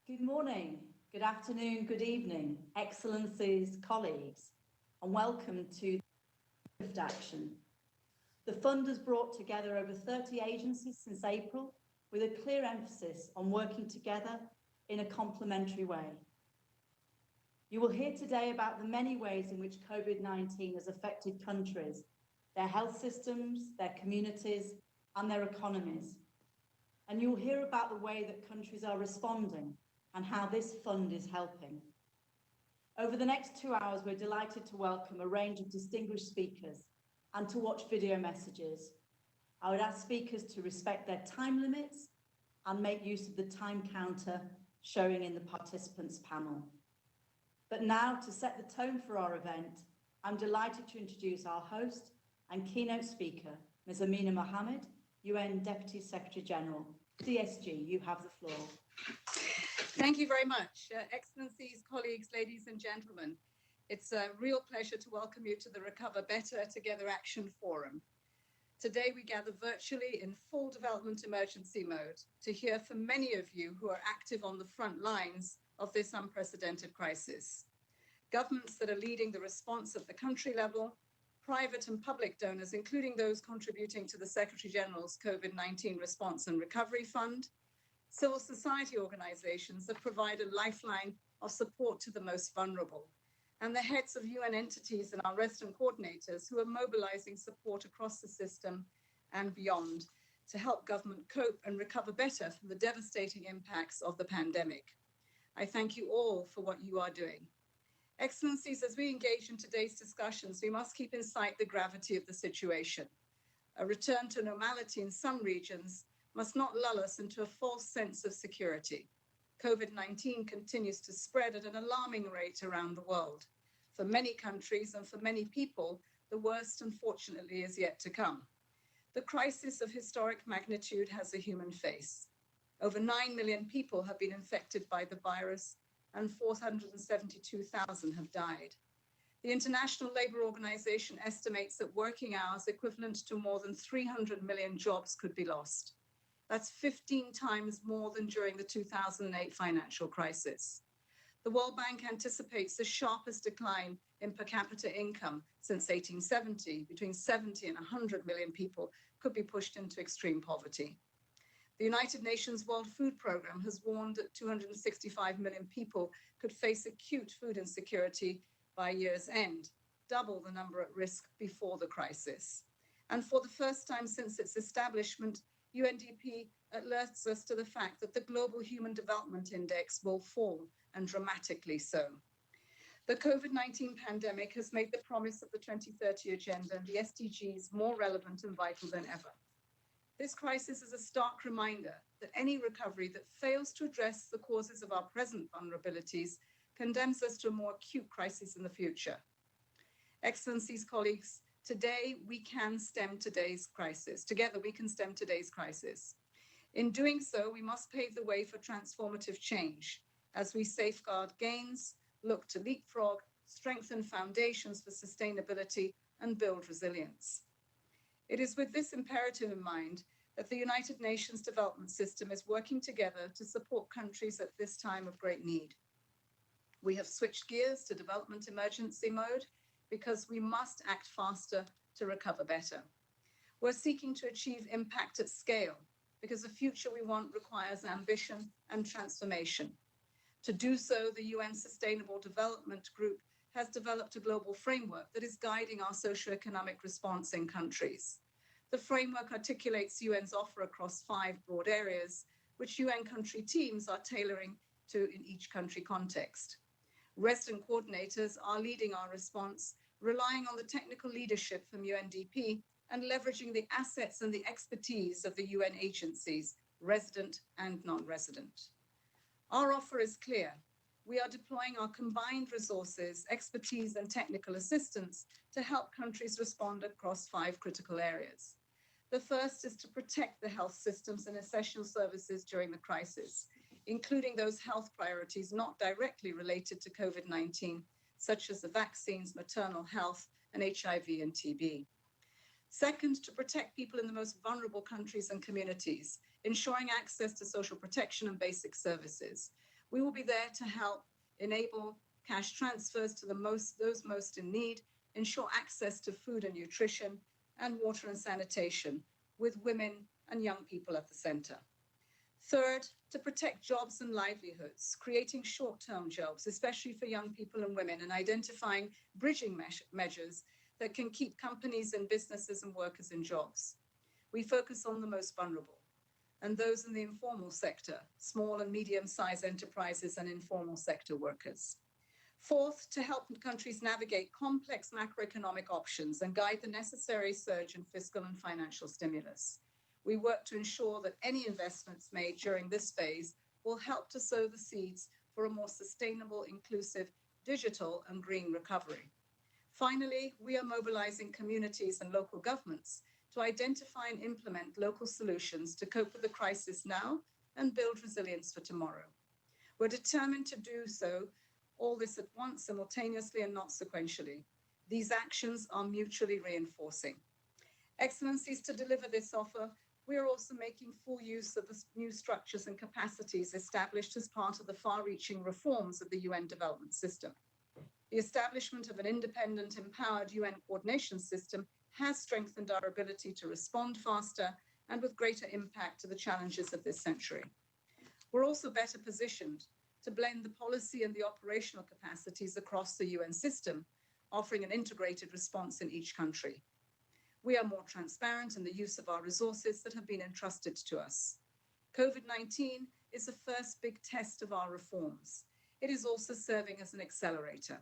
Good morning, good afternoon, good evening, Excellencies, colleagues, and welcome to Coveted Action. The fund has brought together over 30 agencies since April with a clear emphasis on working together in a complementary way. You will hear today about the many ways in which COVID-19 has affected countries, their health systems, their communities, and their economies. And you will hear about the way that countries are responding and how this fund is helping. Over the next 2 hours, we're delighted to welcome a range of distinguished speakers and to watch video messages. I would ask speakers to respect their time limits and make use of the time counter showing in the participants panel. But now, to set the tone for our event, I'm delighted to introduce our host and keynote speaker, Ms. Amina Mohammed, UN Deputy Secretary General. DSG, you have the floor. Thank you very much. Excellencies, colleagues, ladies and gentlemen, it's a real pleasure to welcome you to the Recover Better Together Action Forum. Today we gather virtually in full development emergency mode to hear from many of you who are active on the front lines of this unprecedented crisis. Governments that are leading the response at the country level, private and public donors, including those contributing to the Secretary General's COVID-19 Response and Recovery Fund, civil society organizations that provide a lifeline of support to the most vulnerable, and the heads of UN entities and our resident coordinators who are mobilizing support across the system and beyond to help government cope and recover better from the devastating impacts of the pandemic. I thank you all for what you are doing. Excellencies, as we engage in today's discussions, we must keep in sight the gravity of the situation. A return to normality in some regions must not lull us into a false sense of security. COVID-19 continues to spread at an alarming rate around the world. For many countries and for many people, the worst, unfortunately, is yet to come. The crisis of historic magnitude has a human face. Over 9 million people have been infected by the virus, and 472,000 have died. The International Labour Organization estimates that working hours equivalent to more than 300 million jobs could be lost. That's 15 times more than during the 2008 financial crisis. The World Bank anticipates the sharpest decline in per capita income since 1870. Between 70 and 100 million people could be pushed into extreme poverty. The United Nations World Food Programme has warned that 265 million people could face acute food insecurity by year's end, double the number at risk before the crisis. And for the first time since its establishment, UNDP alerts us to the fact that the Global Human Development Index will fall, and dramatically so. The COVID-19 pandemic has made the promise of the 2030 Agenda and the SDGs more relevant and vital than ever. This crisis is a stark reminder that any recovery that fails to address the causes of our present vulnerabilities condemns us to a more acute crisis in the future. Excellencies, colleagues, today we can stem today's crisis. Together we can stem today's crisis. In doing so, we must pave the way for transformative change as we safeguard gains, look to leapfrog, strengthen foundations for sustainability, and build resilience. It is with this imperative in mind that the United Nations Development System is working together to support countries at this time of great need. We have switched gears to development emergency mode because we must act faster to recover better. We're seeking to achieve impact at scale because the future we want requires ambition and transformation. To do so, the UN Sustainable Development Group has developed a global framework that is guiding our socioeconomic response in countries. The framework articulates UN's offer across 5 broad areas, which UN country teams are tailoring to in each country context. Resident coordinators are leading our response, relying on the technical leadership from UNDP and leveraging the assets and the expertise of the UN agencies, resident and non-resident. Our offer is clear. We are deploying our combined resources, expertise, and technical assistance to help countries respond across 5 critical areas. The first is to protect the health systems and essential services during the crisis, including those health priorities not directly related to COVID-19, such as the vaccines, maternal health, and HIV and TB. Second, to protect people in the most vulnerable countries and communities, ensuring access to social protection and basic services. We will be there to help enable cash transfers to those most in need, ensure access to food and nutrition, and water and sanitation, with women and young people at the center. Third, to protect jobs and livelihoods, creating short-term jobs, especially for young people and women, and identifying bridging measures that can keep companies and businesses and workers in jobs. We focus on the most vulnerable and those in the informal sector, small and medium-sized enterprises and informal sector workers. Fourth, to help countries navigate complex macroeconomic options and guide the necessary surge in fiscal and financial stimulus. We work to ensure that any investments made during this phase will help to sow the seeds for a more sustainable, inclusive, digital and green recovery. Finally, we are mobilizing communities and local governments to identify and implement local solutions to cope with the crisis now and build resilience for tomorrow. We're determined to do so, all this at once, simultaneously and not sequentially. These actions are mutually reinforcing. Excellencies, to deliver this offer, we are also making full use of the new structures and capacities established as part of the far-reaching reforms of the UN development system. The establishment of an independent, empowered UN coordination system has strengthened our ability to respond faster and with greater impact to the challenges of this century. We're also better positioned to blend the policy and the operational capacities across the UN system, offering an integrated response in each country. We are more transparent in the use of our resources that have been entrusted to us. COVID-19 is the first big test of our reforms. It is also serving as an accelerator.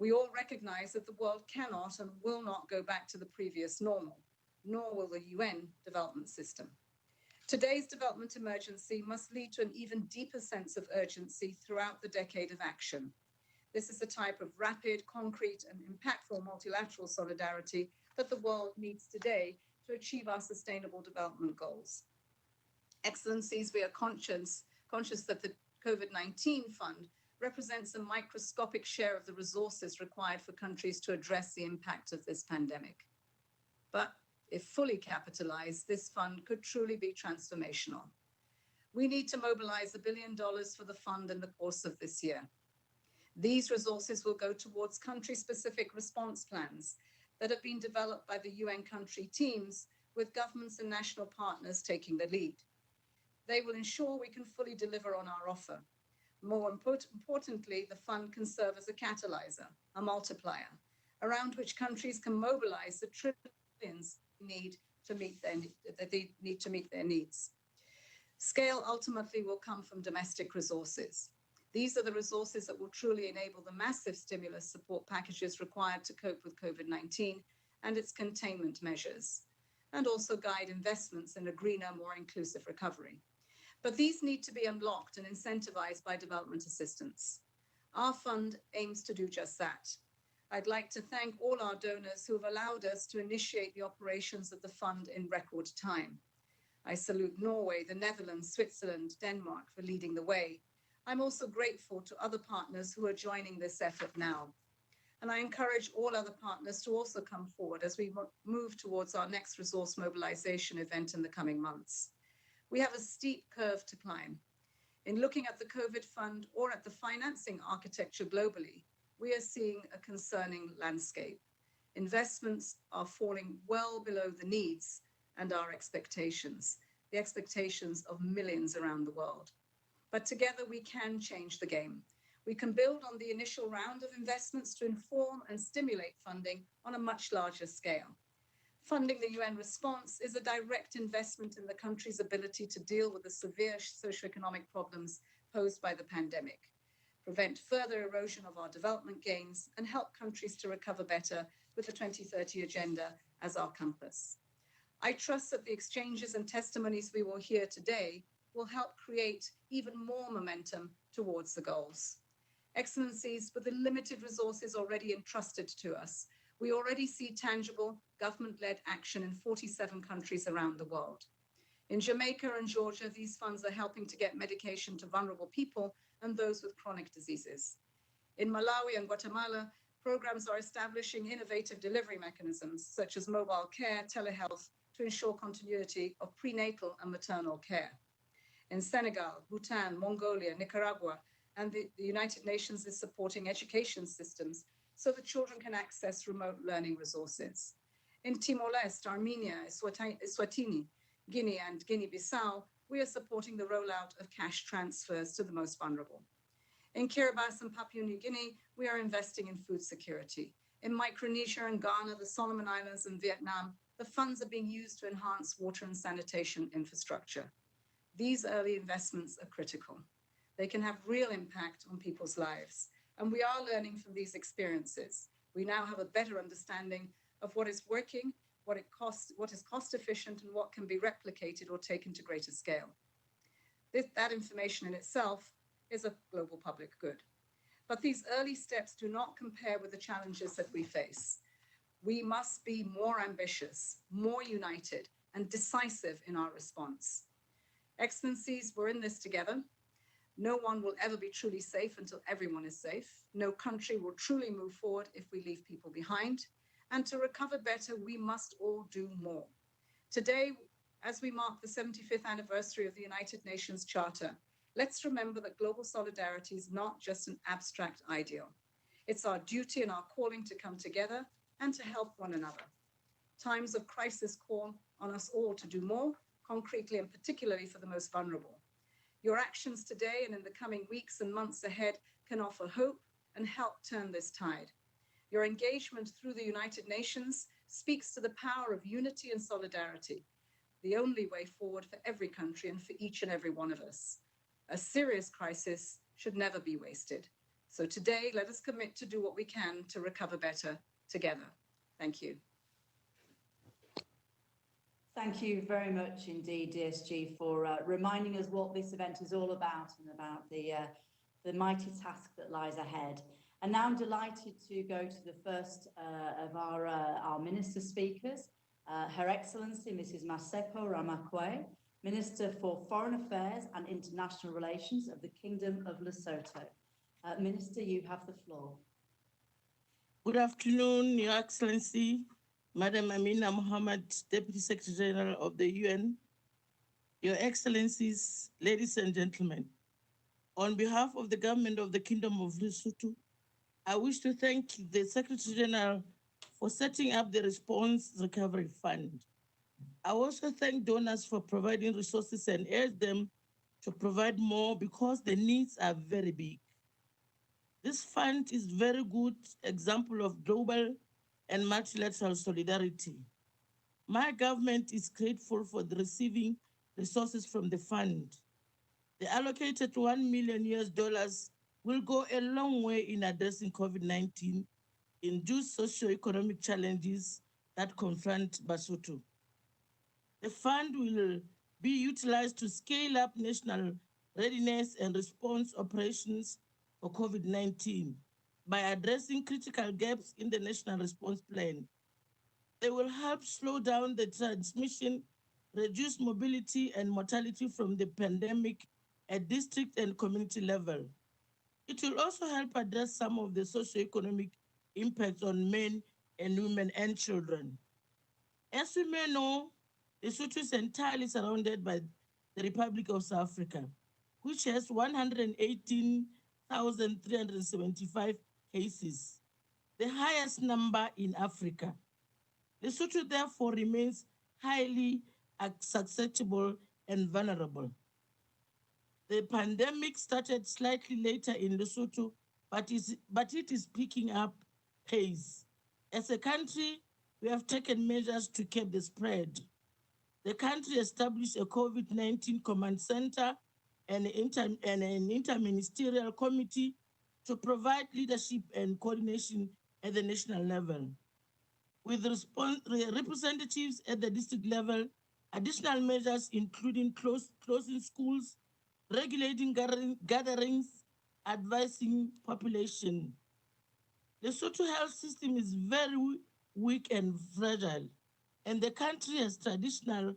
We all recognize that the world cannot and will not go back to the previous normal, nor will the UN development system. Today's development emergency must lead to an even deeper sense of urgency throughout the decade of action. This is the type of rapid, concrete, and impactful multilateral solidarity that the world needs today to achieve our sustainable development goals. Excellencies, we are conscious that the COVID-19 fund represents a microscopic share of the resources required for countries to address the impact of this pandemic. But if fully capitalized, this fund could truly be transformational. We need to mobilize $1 billion for the fund in the course of this year. These resources will go towards country-specific response plans that have been developed by the UN country teams, with governments and national partners taking the lead. They will ensure we can fully deliver on our offer. More importantly, the fund can serve as a catalyzer, a multiplier, around which countries can mobilize the trillions they need to meet their needs. Scale ultimately will come from domestic resources. These are the resources that will truly enable the massive stimulus support packages required to cope with COVID-19 and its containment measures, and also guide investments in a greener, more inclusive recovery. But these need to be unlocked and incentivized by development assistance. Our fund aims to do just that. I'd like to thank all our donors who have allowed us to initiate the operations of the fund in record time. I salute Norway, the Netherlands, Switzerland, Denmark for leading the way. I'm also grateful to other partners who are joining this effort now. And I encourage all other partners to also come forward as we move towards our next resource mobilization event in the coming months. We have a steep curve to climb. In looking at the COVID fund or at the financing architecture globally, we are seeing a concerning landscape. Investments are falling well below the needs and our expectations, the expectations of millions around the world. But together we can change the game. We can build on the initial round of investments to inform and stimulate funding on a much larger scale. Funding the UN response is a direct investment in the country's ability to deal with the severe socioeconomic problems posed by the pandemic, prevent further erosion of our development gains, and help countries to recover better with the 2030 Agenda as our compass. I trust that the exchanges and testimonies we will hear today will help create even more momentum towards the goals. Excellencies, with the limited resources already entrusted to us, we already see tangible government-led action in 47 countries around the world. In Jamaica and Georgia, these funds are helping to get medication to vulnerable people and those with chronic diseases. In Malawi and Guatemala, programs are establishing innovative delivery mechanisms such as mobile care, telehealth, to ensure continuity of prenatal and maternal care. In Senegal, Bhutan, Mongolia, Nicaragua, And the United Nations is supporting education systems so that children can access remote learning resources. In Timor-Leste, Armenia, Eswatini, Guinea, and Guinea-Bissau, we are supporting the rollout of cash transfers to the most vulnerable. In Kiribati and Papua New Guinea, we are investing in food security. In Micronesia and Ghana, the Solomon Islands, and Vietnam, the funds are being used to enhance water and sanitation infrastructure. These early investments are critical. They can have real impact on people's lives, and we are learning from these experiences. We now have a better understanding of what is working, what is cost efficient, and what can be replicated or taken to greater scale. That information in itself is a global public good. But these early steps do not compare with the challenges that we face. We must be more ambitious, more united, and decisive in our response. Excellencies, we're in this together. No one will ever be truly safe until everyone is safe. No country will truly move forward if we leave people behind. And to recover better, we must all do more. Today, as we mark the 75th anniversary of the United Nations Charter, let's remember that global solidarity is not just an abstract ideal. It's our duty and our calling to come together and to help one another. Times of crisis call on us all to do more, concretely and particularly for the most vulnerable. Your actions today and in the coming weeks and months ahead can offer hope and help turn this tide. Your engagement through the United Nations speaks to the power of unity and solidarity, the only way forward for every country and for each and every one of us. A serious crisis should never be wasted. So today, let us commit to do what we can to recover better together. Thank you. Thank you very much indeed, DSG, for reminding us what this event is all about and about the mighty task that lies ahead. And now I'm delighted to go to the first of our minister speakers, Her Excellency Mrs. Maseko Ramakwe, Minister for Foreign Affairs and International Relations of the Kingdom of Lesotho. Minister, you have the floor. Good afternoon, Your Excellency, Madam Amina Mohammed, Deputy Secretary General of the UN, Your Excellencies, ladies and gentlemen. On behalf of the government of the Kingdom of Lesotho, I wish to thank the Secretary General for setting up the Response Recovery Fund. I also thank donors for providing resources and urge them to provide more because the needs are very big. This fund is a very good example of global and multilateral solidarity. My government is grateful for the receiving resources from the fund. The allocated $1 million will go a long way in addressing COVID-19 induced socio-economic challenges that confront Basotho. The fund will be utilized to scale up national readiness and response operations for COVID-19 by addressing critical gaps in the national response plan. They will help slow down the transmission, reduce mobility and mortality from the pandemic at district and community level. It will also help address some of the socioeconomic impacts on men and women and children. As we may know, Lesotho is entirely surrounded by the Republic of South Africa, which has 118,375 cases, the highest number in Africa. Lesotho therefore remains highly susceptible and vulnerable. The pandemic started slightly later in Lesotho, but it is picking up pace. As a country, we have taken measures to curb the spread. The country established a COVID-19 command center and an interministerial committee to provide leadership and coordination at the national level. With representatives at the district level, additional measures including closing schools, regulating gatherings, advising population. The Lesotho health system is very weak and fragile, and the country has traditionally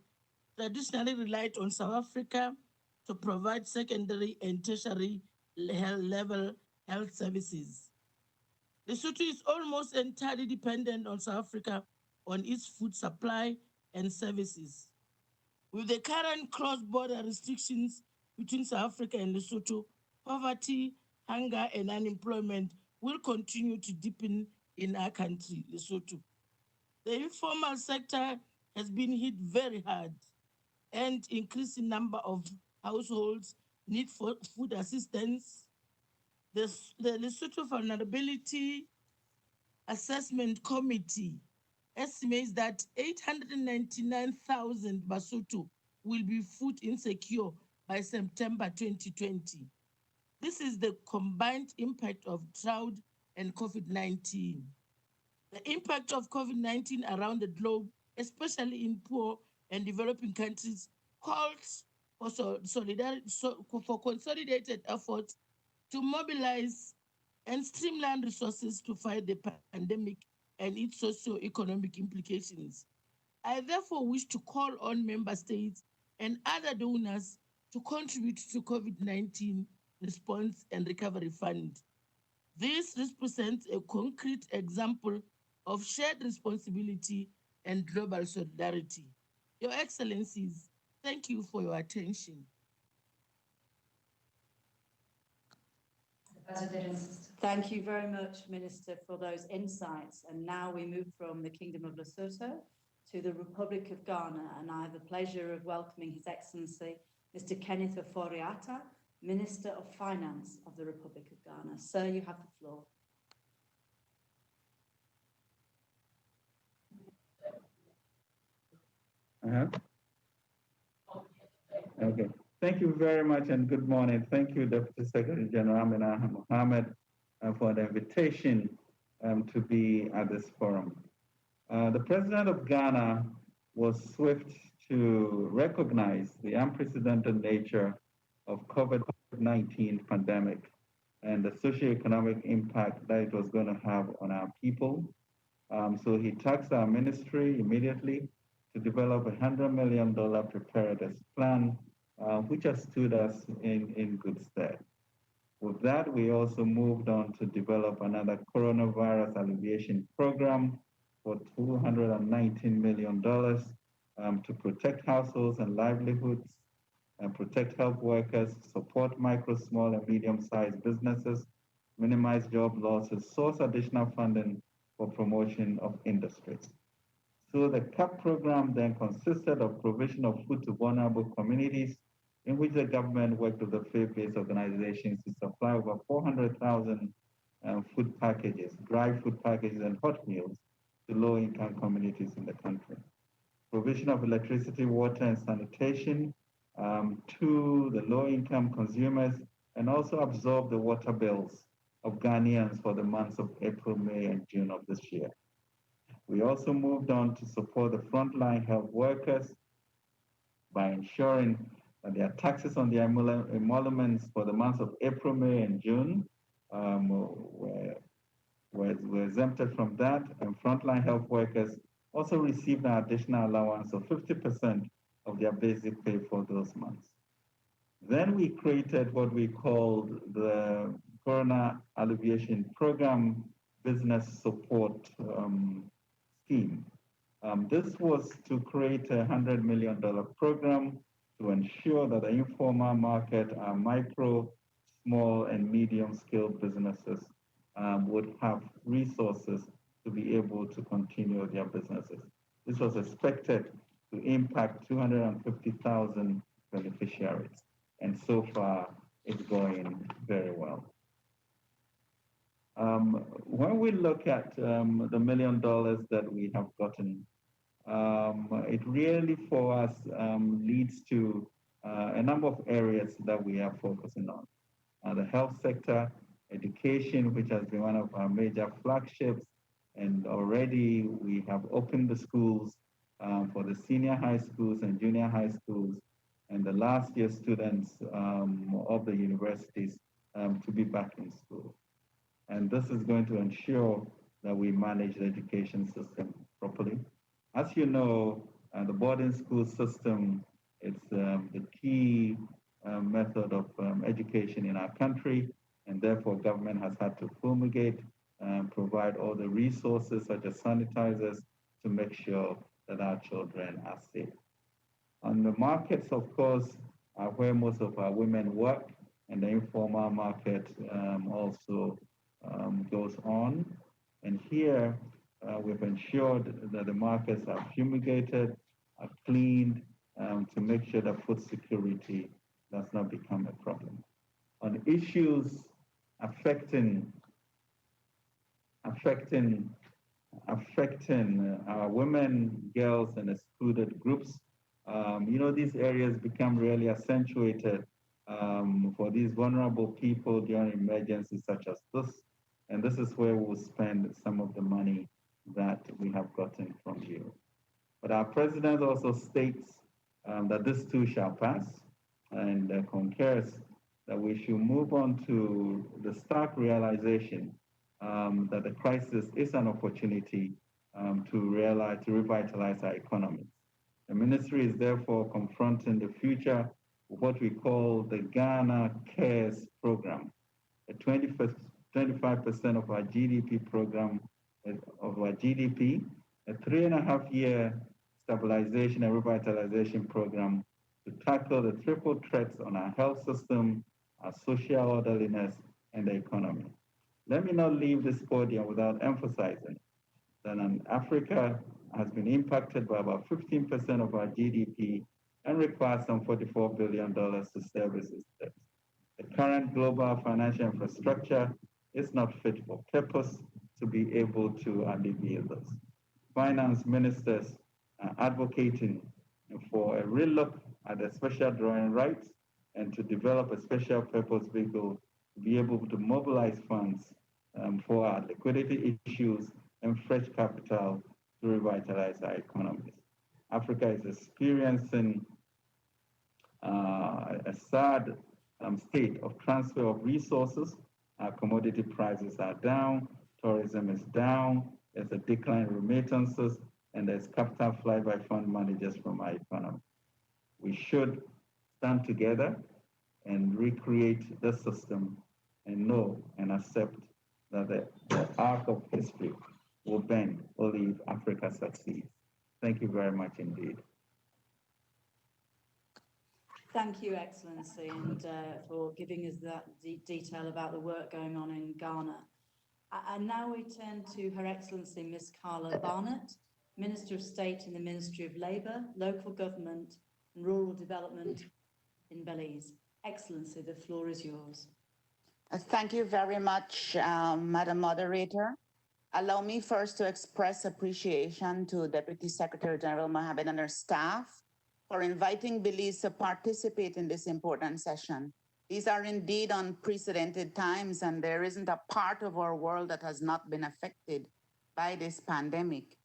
relied on South Africa to provide secondary and tertiary level health services. Lesotho is almost entirely dependent on South Africa on its food supply and services. With the current cross-border restrictions between South Africa and Lesotho, poverty, hunger, and unemployment will continue to deepen in our country, Lesotho. The informal sector has been hit very hard, and increasing number of households need for food assistance. The Lesotho Vulnerability Assessment Committee estimates that 899,000 Basotho will be food insecure by September 2020. This is the combined impact of drought and COVID-19. The impact of COVID-19 around the globe, especially in poor and developing countries, calls for for consolidated efforts to mobilize and streamline resources to fight the pandemic and its socio-economic implications. I therefore wish to call on member states and other donors to contribute to COVID-19 response and recovery fund. This represents a concrete example of shared responsibility and global solidarity. Your Excellencies, thank you for your attention. Thank you very much, Minister, for those insights. And now we move from the Kingdom of Lesotho to the Republic of Ghana, and I have the pleasure of welcoming His Excellency, Mr. Kenneth Ofori-Atta, Minister of Finance of the Republic of Ghana. Sir, you have the floor. Okay. Thank you very much and good morning. Thank you, Deputy Secretary General Amina Mohammed, for the invitation to be at this forum. The President of Ghana was swift to recognize the unprecedented nature of COVID-19 pandemic and the socioeconomic impact that it was going to have on our people. So he tasked our ministry immediately to develop a $100 million preparedness plan, which has stood us in good stead. With that, we also moved on to develop another coronavirus alleviation program for $219 million to protect households and livelihoods, and protect health workers, support micro, small, and medium-sized businesses, minimize job losses, source additional funding for promotion of industries. So the CAP program then consisted of provision of food to vulnerable communities, in which the government worked with the faith-based organizations to supply over 400,000 food packages, dry food packages, and hot meals to low-income communities in the country. Provision of electricity, water, and sanitation to the low-income consumers, and also absorb the water bills of Ghanaians for the months of April, May, and June of this year. We also moved on to support the frontline health workers by ensuring that their taxes on their emoluments for the months of April, May, and June were exempted from that, and frontline health workers also received an additional allowance of 50% of their basic pay for those months. Then we created what we called the Corona Alleviation Program Business Support Scheme. This was to create a $100 million program to ensure that the informal market, micro, small, and medium-scale businesses would have resources to be able to continue their businesses. This was expected to impact 250,000 beneficiaries, and so far it's going very well. When we look at the $1 million that we have gotten, it really for us leads to a number of areas that we are focusing on. The health sector, education, which has been one of our major flagships, and already we have opened the schools for the senior high schools and junior high schools, and the last year students of the universities to be back in school. And this is going to ensure that we manage the education system properly. As you know, the boarding school system is the key method of education in our country, and therefore government has had to fumigate and provide all the resources such as sanitizers to make sure that our children are safe. On the markets, of course, where most of our women work, and the informal market also goes on. And here we've ensured that the markets are fumigated, are cleaned to make sure that food security does not become a problem. On issues affecting our women, girls, and excluded groups. These areas become really accentuated for these vulnerable people during emergencies such as this. And this is where we'll spend some of the money that we have gotten from you. But our president also states that this too shall pass and concurs that we should move on to the stark realization that the crisis is an opportunity to revitalize our economy. The ministry is therefore confronting the future with what we call the Ghana Cares Program, a 25% of our GDP program, of our GDP, a 3.5-year stabilization and revitalization program to tackle the triple threats on our health system, our social orderliness, and the economy. Let me not leave this podium without emphasizing that Africa has been impacted by about 15% of our GDP and requires some $44 billion to service its debt. The current global financial infrastructure is not fit for purpose to be able to alleviate this. Finance ministers are advocating for a relook at the special drawing rights and to develop a special purpose vehicle to be able to mobilize funds for our liquidity issues and fresh capital to revitalize our economies. Africa is experiencing a sad state of transfer of resources. Our commodity prices are down, tourism is down, there's a decline in remittances, and there's capital flight by fund managers from our economy. We should stand together and recreate the system and know and accept that the arc of history will bend only if Africa succeeds. Thank you very much indeed. Thank you, Excellency, and for giving us that detail about the work going on in Ghana. And now we turn to Her Excellency Ms. Carla Barnett, Minister of State in the Ministry of Labour, Local Government and Rural Development in Belize. Excellency, the floor is yours. Thank you very much, Madam Moderator. Allow me first to express appreciation to Deputy Secretary General Mohammed and her staff for inviting Belize to participate in this important session. These are indeed unprecedented times, and there isn't a part of our world that has not been affected by this pandemic.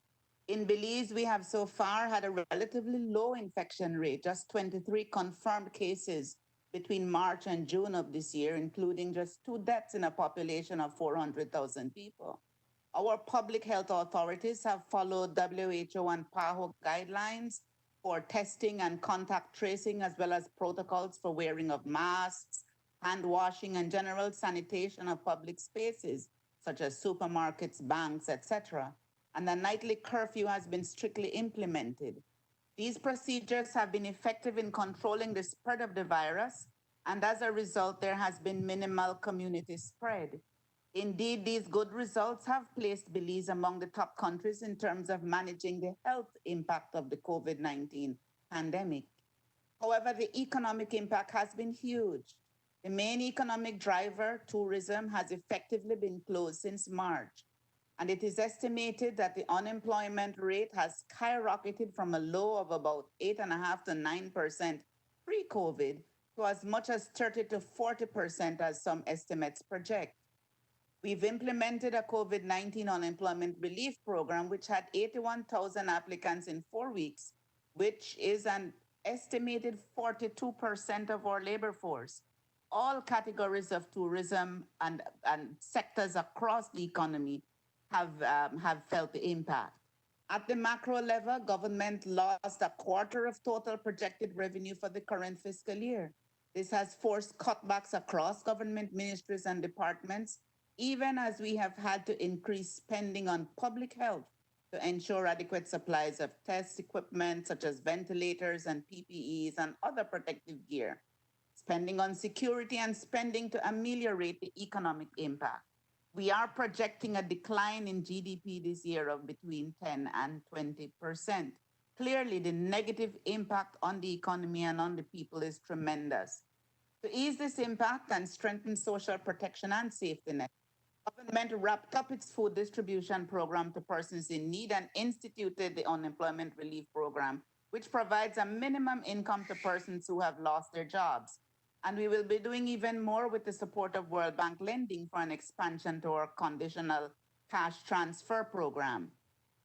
In Belize, we have so far had a relatively low infection rate, just 23 confirmed cases between March and June of this year, including just 2 deaths in a population of 400,000 people. Our public health authorities have followed WHO and PAHO guidelines for testing and contact tracing, as well as protocols for wearing of masks, hand washing, and general sanitation of public spaces, such as supermarkets, banks, etc. And the nightly curfew has been strictly implemented. These procedures have been effective in controlling the spread of the virus, and as a result, there has been minimal community spread. Indeed, these good results have placed Belize among the top countries in terms of managing the health impact of the COVID-19 pandemic. However, the economic impact has been huge. The main economic driver, tourism, has effectively been closed since March, and it is estimated that the unemployment rate has skyrocketed from a low of about 8.5% to 9% pre-COVID to as much as 30 to 40% as some estimates project. We've implemented a COVID-19 unemployment relief program, which had 81,000 applicants in 4 weeks, which is an estimated 42% of our labor force. All categories of tourism and sectors across the economy have felt the impact. At the macro level, government lost a quarter of total projected revenue for the current fiscal year. This has forced cutbacks across government ministries and departments, even as we have had to increase spending on public health to ensure adequate supplies of test equipment such as ventilators and PPEs and other protective gear. spending on security, and spending to ameliorate the economic impact. We are projecting a decline in GDP this year of between 10 and 20%. Clearly, the negative impact on the economy and on the people is tremendous. To ease this impact and strengthen social protection and safety net, government wrapped up its food distribution program to persons in need and instituted the unemployment relief program, which provides a minimum income to persons who have lost their jobs. And we will be doing even more with the support of World Bank lending for an expansion to our conditional cash transfer program.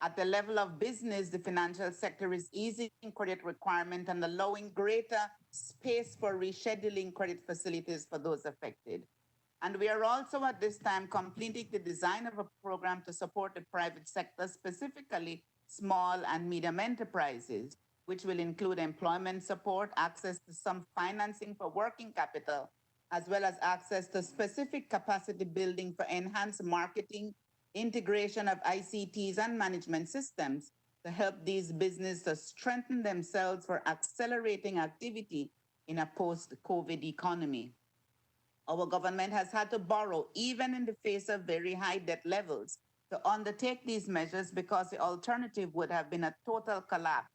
At the level of business, the financial sector is easing credit requirement and allowing greater space for rescheduling credit facilities for those affected. And we are also at this time completing the design of a program to support the private sector, specifically small and medium enterprises, which will include employment support, access to some financing for working capital, as well as access to specific capacity building for enhanced marketing, integration of ICTs and management systems to help these businesses to strengthen themselves for accelerating activity in a post-COVID economy. Our government has had to borrow, even in the face of very high debt levels, to undertake these measures because the alternative would have been a total collapse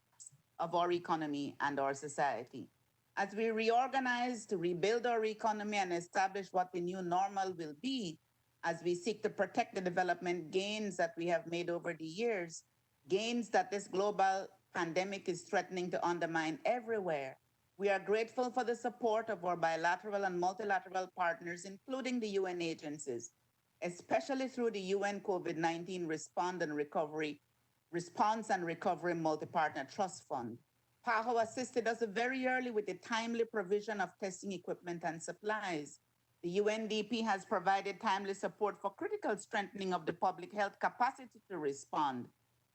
of our economy and our society. As we reorganize to rebuild our economy and establish what the new normal will be, as we seek to protect the development gains that we have made over the years, gains that this global pandemic is threatening to undermine everywhere, we are grateful for the support of our bilateral and multilateral partners, including the UN agencies, especially through the UN COVID-19 Response and Recovery Multi-Partner Trust Fund. PAHO assisted us very early with the timely provision of testing equipment and supplies. The UNDP has provided timely support for critical strengthening of the public health capacity to respond,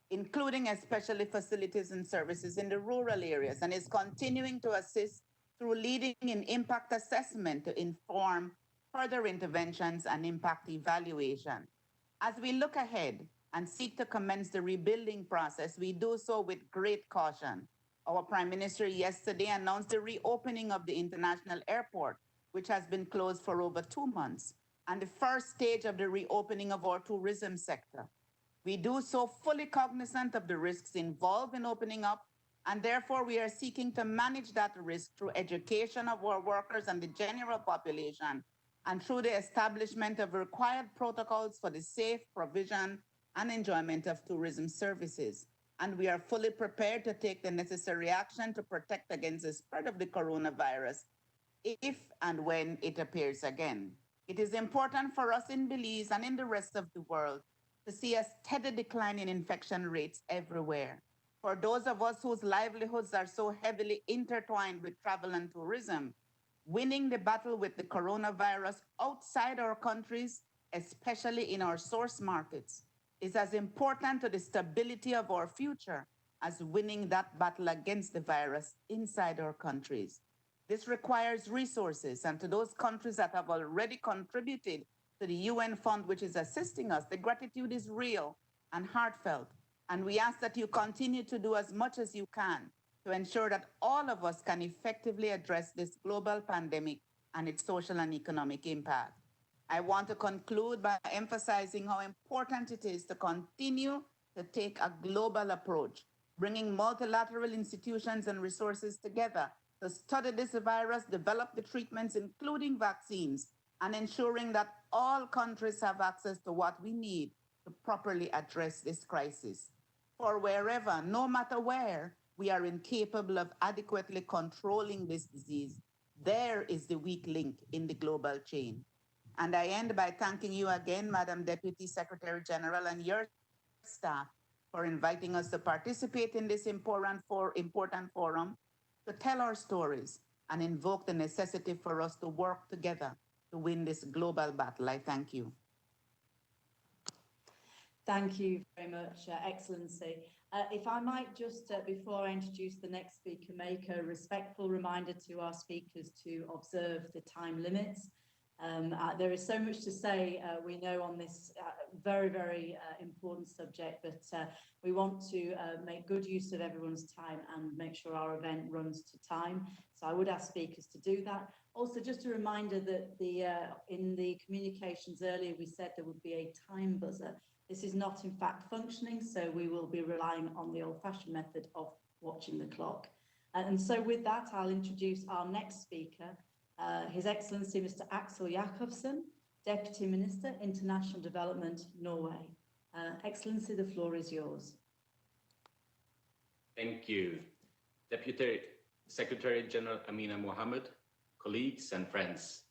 including especially facilities and services in the rural areas, and is continuing to assist through leading in impact assessment to inform further interventions and impact evaluation. As we look ahead and seek to commence the rebuilding process, we do so with great caution. Our Prime Minister yesterday announced the reopening of the international airport, which has been closed for over 2 months, and the first stage of the reopening of our tourism sector. We do so fully cognizant of the risks involved in opening up, and therefore we are seeking to manage that risk through education of our workers and the general population, and through the establishment of required protocols for the safe provision and enjoyment of tourism services. And we are fully prepared to take the necessary action to protect against the spread of the coronavirus if and when it appears again. It is important for us in Belize and in the rest of the world to see a steady decline in infection rates everywhere. For those of us whose livelihoods are so heavily intertwined with travel and tourism, winning the battle with the coronavirus outside our countries, especially in our source markets, is as important to the stability of our future as winning that battle against the virus inside our countries. This requires resources, and to those countries that have already contributed to the UN fund which is assisting us, the gratitude is real and heartfelt, and we ask that you continue to do as much as you can to ensure that all of us can effectively address this global pandemic and its social and economic impact. I want to conclude by emphasizing how important it is to continue to take a global approach, bringing multilateral institutions and resources together to study this virus, develop the treatments, including vaccines, and ensuring that all countries have access to what we need to properly address this crisis. For wherever, no matter where, we are incapable of adequately controlling this disease, there is the weak link in the global chain. And I end by thanking you again, Madam Deputy Secretary General, and your staff for inviting us to participate in this important forum to tell our stories and invoke the necessity for us to work together to win this global battle. I thank you. Thank you very much, Excellency. If I might just, before I introduce the next speaker, make a respectful reminder to our speakers to observe the time limits. There is so much to say, we know, on this very, very important subject, but we want to make good use of everyone's time and make sure our event runs to time. So I would ask speakers to do that. Also, just a reminder that in the communications earlier, we said there would be a time buzzer. This is not in fact functioning, so we will be relying on the old-fashioned method of watching the clock. And so with that, I'll introduce our next speaker, His Excellency Mr. Axel Jakobsen, Deputy Minister, International Development, Norway. Excellency, the floor is yours. Thank you. Deputy Secretary General Amina Mohammed, colleagues and friends.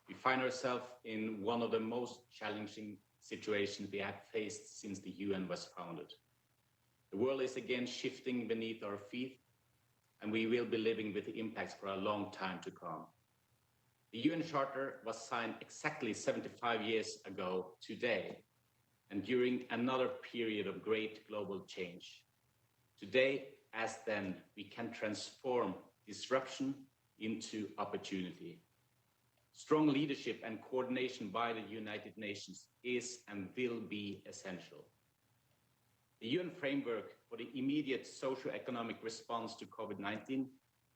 We find ourselves in one of the most challenging situations we have faced since the UN was founded. The world is again shifting beneath our feet, and we will be living with the impacts for a long time to come. The UN Charter was signed exactly 75 years ago today, and during another period of great global change. Today, as then, we can transform disruption into opportunity. Strong leadership and coordination by the United Nations is and will be essential. The UN framework for the immediate socio-economic response to COVID-19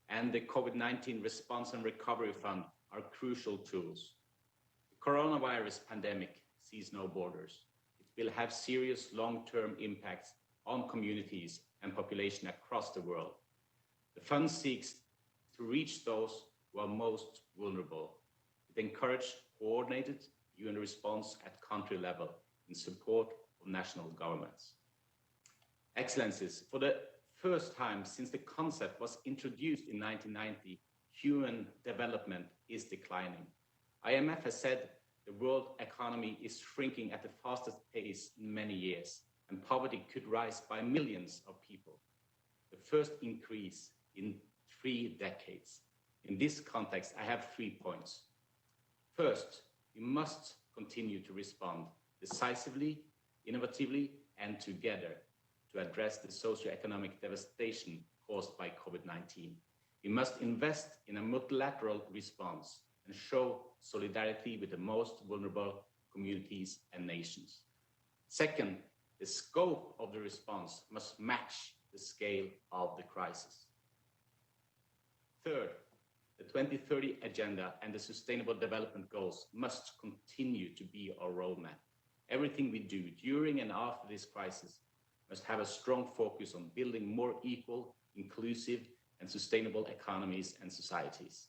and the COVID-19 Response and Recovery Fund are crucial tools. The coronavirus pandemic sees no borders. It will have serious long-term impacts on communities and population across the world. The fund seeks to reach those who are most vulnerable. It encourages coordinated UN response at country level in support of national governments. Excellencies, for the first time since the concept was introduced in 1990, human development is declining. IMF has said the world economy is shrinking at the fastest pace in many years, and poverty could rise by millions of people. The first increase in 3 decades. In this context, I have 3 points. First, we must continue to respond decisively, innovatively, and together to address the socio-economic devastation caused by COVID-19. We must invest in a multilateral response and show solidarity with the most vulnerable communities and nations. Second, the scope of the response must match the scale of the crisis. Third, the 2030 Agenda and the Sustainable Development Goals must continue to be our roadmap. Everything we do during and after this crisis must have a strong focus on building more equal, inclusive, and sustainable economies and societies.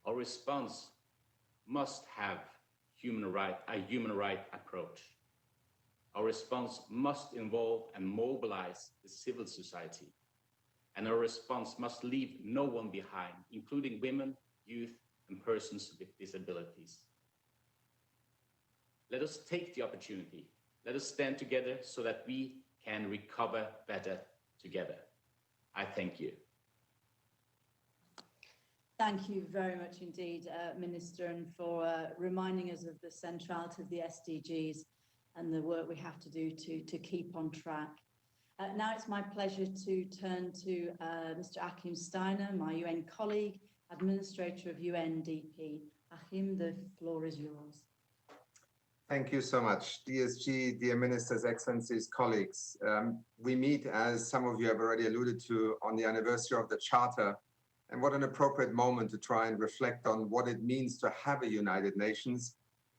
Our response must have a human right approach. Our response must involve and mobilize the civil society. And our response must leave no one behind, including women, youth, and persons with disabilities. Let us take the opportunity. Let us stand together so that we can recover better together. I thank you. Thank you very much indeed, Minister, and for reminding us of the centrality of the SDGs and the work we have to do to keep on track. Now it's my pleasure to turn to Mr. Achim Steiner, my UN colleague, Administrator of UNDP. Achim, the floor is yours. Thank you so much. DSG, dear Ministers, Excellencies, colleagues. We meet, as some of you have already alluded to, on the anniversary of the Charter, and what an appropriate moment to try and reflect on what it means to have a United Nations,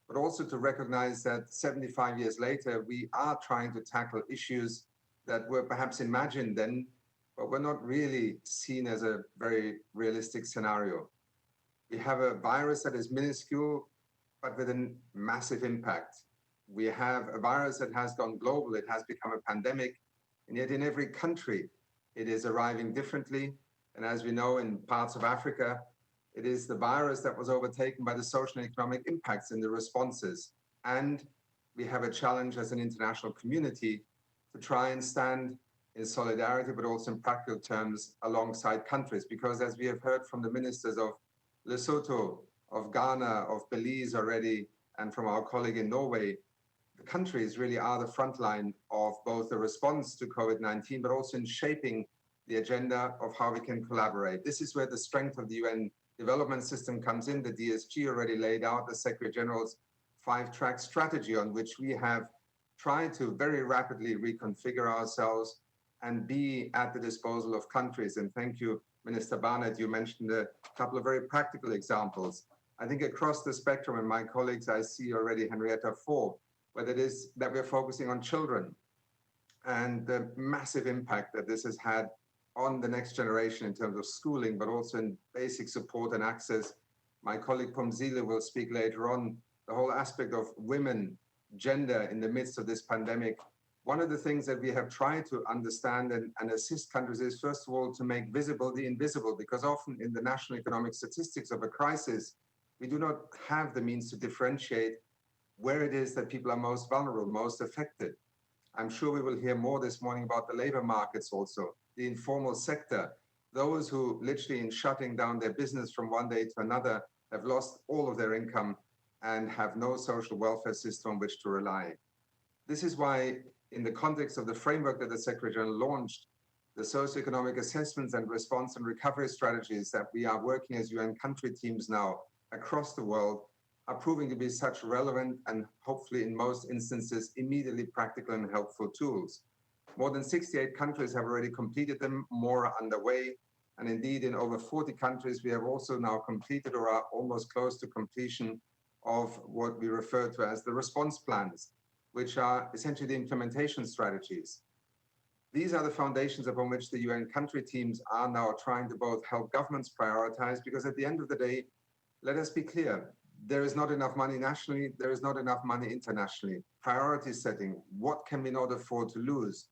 but also to recognize that 75 years later, we are trying to tackle issues that were perhaps imagined then, but were not really seen as a very realistic scenario. We have a virus that is minuscule, but with a massive impact. We have a virus that has gone global, it has become a pandemic, and yet in every country, it is arriving differently. And as we know, in parts of Africa, it is the virus that was overtaken by the social and economic impacts in the responses. And we have a challenge as an international community to try and stand in solidarity, but also in practical terms alongside countries. Because as we have heard from the ministers of Lesotho, of Ghana, of Belize already, and from our colleague in Norway, the countries really are the front line of both the response to COVID-19, but also in shaping the agenda of how we can collaborate. This is where the strength of the UN development system comes in. The DSG already laid out the Secretary General's 5-track strategy on which we have tried to very rapidly reconfigure ourselves and be at the disposal of countries. And thank you Minister Barnett, you mentioned a couple of very practical examples. I think across the spectrum, and my colleagues, I see already Henrietta Fore, whether it is that we're focusing on children and the massive impact that this has had on the next generation in terms of schooling, but also in basic support and access. My colleague Pomzile will speak later on, the whole aspect of women, gender in the midst of this pandemic. One of the things that we have tried to understand and assist countries is, first of all, to make visible the invisible, because often in the national economic statistics of a crisis, we do not have the means to differentiate where it is that people are most vulnerable, most affected. I'm sure we will hear more this morning about the labor markets also, the informal sector, those who literally in shutting down their business from one day to another have lost all of their income and have no social welfare system on which to rely. This is why, in the context of the framework that the Secretary General launched, the socioeconomic assessments and response and recovery strategies that we are working as UN country teams now across the world are proving to be such relevant and hopefully in most instances immediately practical and helpful tools. More than 68 countries have already completed them, more are underway. And indeed, in over 40 countries, we have also now completed or are almost close to completion of what we refer to as the response plans, which are essentially the implementation strategies. These are the foundations upon which the UN country teams are now trying to both help governments prioritize, because at the end of the day, let us be clear, there is not enough money nationally, there is not enough money internationally. Priority setting, what can we not afford to lose?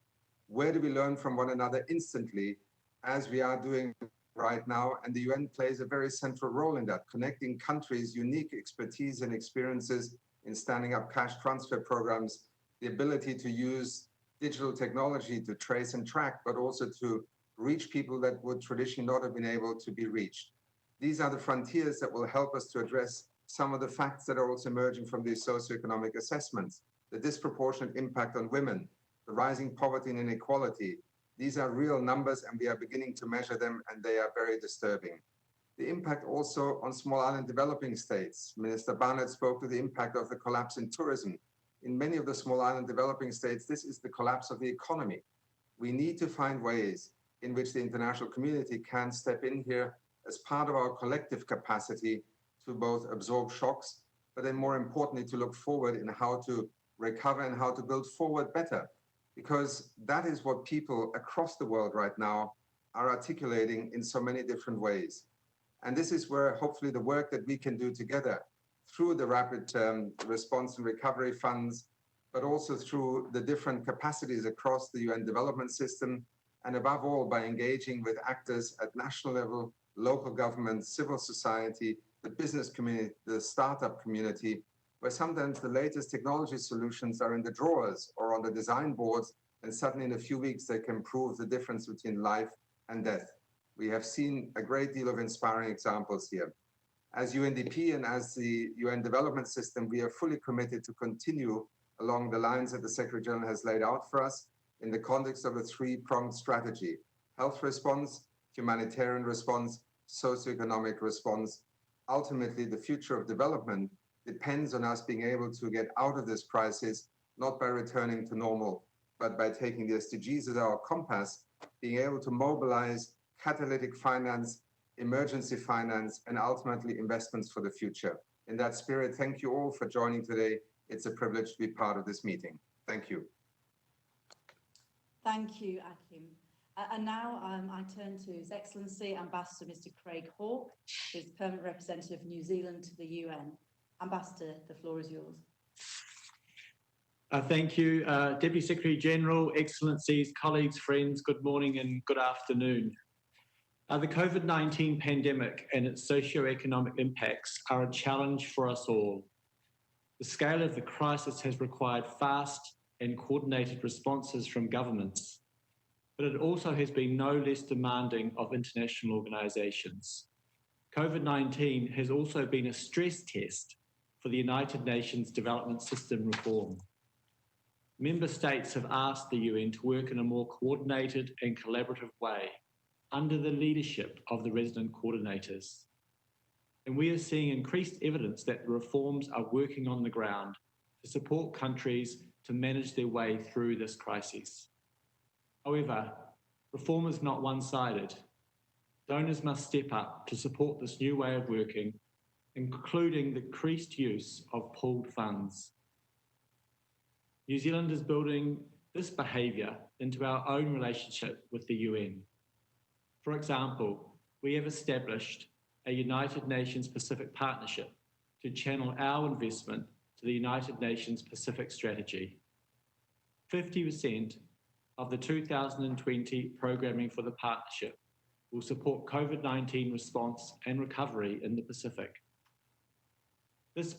Where do we learn from one another instantly, as we are doing right now? And the UN plays a very central role in that, connecting countries' unique expertise and experiences in standing up cash transfer programs, the ability to use digital technology to trace and track, but also to reach people that would traditionally not have been able to be reached. These are the frontiers that will help us to address some of the facts that are also emerging from these socioeconomic assessments, the disproportionate impact on women, the rising poverty and inequality. These are real numbers and we are beginning to measure them, and they are very disturbing. The impact also on small island developing states. Minister Barnett spoke to the impact of the collapse in tourism. In many of the small island developing states, this is the collapse of the economy. We need to find ways in which the international community can step in here as part of our collective capacity to both absorb shocks, but then more importantly, to look forward in how to recover and how to build forward better. Because that is what people across the world right now are articulating in so many different ways. And this is where hopefully the work that we can do together through the rapid response and recovery funds, but also through the different capacities across the UN development system, and above all, by engaging with actors at national level, local government, civil society, the business community, the startup community, where sometimes the latest technology solutions are in the drawers or on the design boards, and suddenly in a few weeks they can prove the difference between life and death. We have seen a great deal of inspiring examples here. As UNDP and as the UN development system, we are fully committed to continue along the lines that the Secretary General has laid out for us in the context of a three-pronged strategy: health response, humanitarian response, socioeconomic response. Ultimately, the future of development depends on us being able to get out of this crisis, not by returning to normal, but by taking the SDGs as our compass, being able to mobilize catalytic finance, emergency finance, and ultimately investments for the future. In that spirit, thank you all for joining today. It's a privilege to be part of this meeting. Thank you. Thank you, Akim. And now I turn to His Excellency Ambassador Mr. Craig Hawke, who is Permanent Representative of New Zealand to the UN. Ambassador, the floor is yours. Thank you, Deputy Secretary General, Excellencies, colleagues, friends, good morning and good afternoon. The COVID-19 pandemic and its socio-economic impacts are a challenge for us all. The scale of the crisis has required fast and coordinated responses from governments, but it also has been no less demanding of international organisations. COVID-19 has also been a stress test for the United Nations Development System reform. Member states have asked the UN to work in a more coordinated and collaborative way under the leadership of the resident coordinators. And we are seeing increased evidence that the reforms are working on the ground to support countries to manage their way through this crisis. However, reform is not one-sided. Donors must step up to support this new way of working, including the increased use of pooled funds. New Zealand is building this behaviour into our own relationship with the UN. For example, we have established a United Nations Pacific Partnership to channel our investment to the United Nations Pacific Strategy. 50% of the 2020 programming for the partnership will support COVID-19 response and recovery in the Pacific. This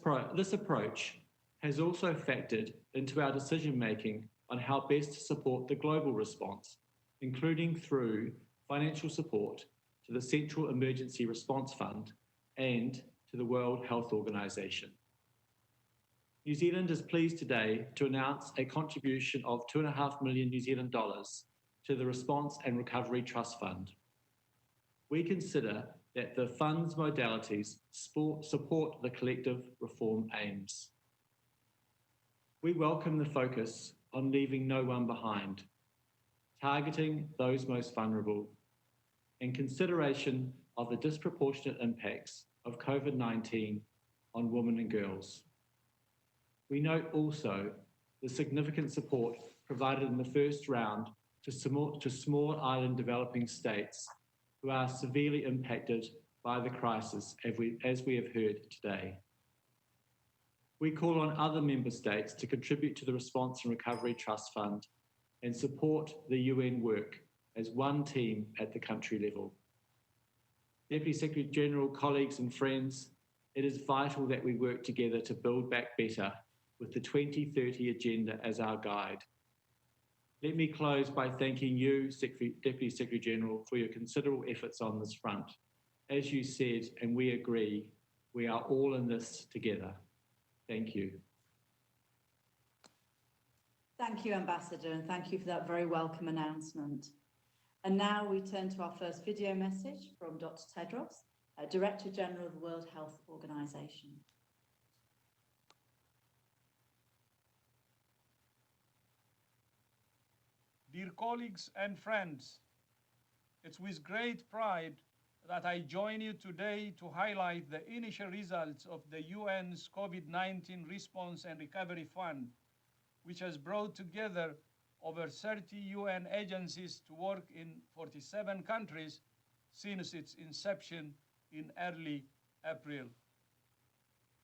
approach has also factored into our decision-making on how best to support the global response, including through financial support to the Central Emergency Response Fund and to the World Health Organization. New Zealand is pleased today to announce a contribution of $2.5 million New Zealand dollars to the Response and Recovery Trust Fund. We consider that the fund's modalities support the collective reform aims. We welcome the focus on leaving no one behind, targeting those most vulnerable, and consideration of the disproportionate impacts of COVID-19 on women and girls. We note also the significant support provided in the first round to small island developing states who are severely impacted by the crisis, as we have heard today. We call on other member states to contribute to the Response and Recovery Trust Fund and support the UN work as one team at the country level. Deputy Secretary General, colleagues and friends, it is vital that we work together to build back better with the 2030 Agenda as our guide. Let me close by thanking you, Deputy Secretary General, for your considerable efforts on this front. As you said, and we agree, we are all in this together. Thank you. Thank you, Ambassador, and thank you for that very welcome announcement. And now we turn to our first video message from Dr. Tedros, Director General of the World Health Organization. Dear colleagues and friends, it's with great pride that I join you today to highlight the initial results of the UN's COVID-19 Response and Recovery Fund, which has brought together over 30 UN agencies to work in 47 countries since its inception in early April.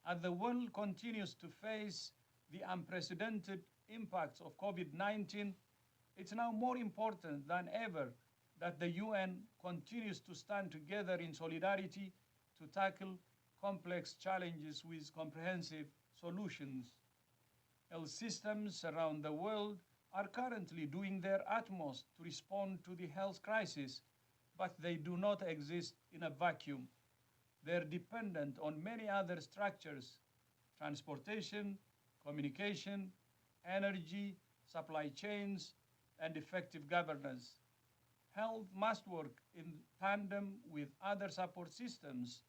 As the world continues to face the unprecedented impacts of COVID-19, it's now more important than ever that the UN continues to stand together in solidarity to tackle complex challenges with comprehensive solutions. Health systems around the world are currently doing their utmost to respond to the health crisis, but they do not exist in a vacuum. They're dependent on many other structures: transportation, communication, energy, supply chains, and effective governance. Health must work in tandem with other support systems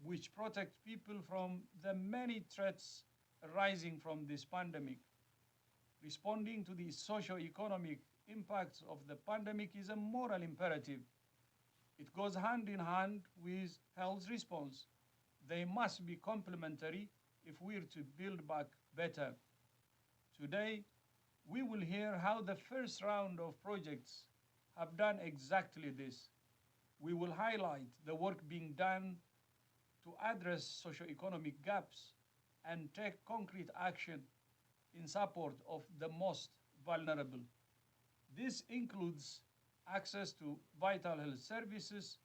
which protect people from the many threats arising from this pandemic. Responding to the socio-economic impacts of the pandemic is a moral imperative. It goes hand in hand with health response. They must be complementary if we're to build back better. Today, we will hear how the first round of projects have done exactly this. We will highlight the work being done to address socioeconomic gaps and take concrete action in support of the most vulnerable. This includes access to vital health services,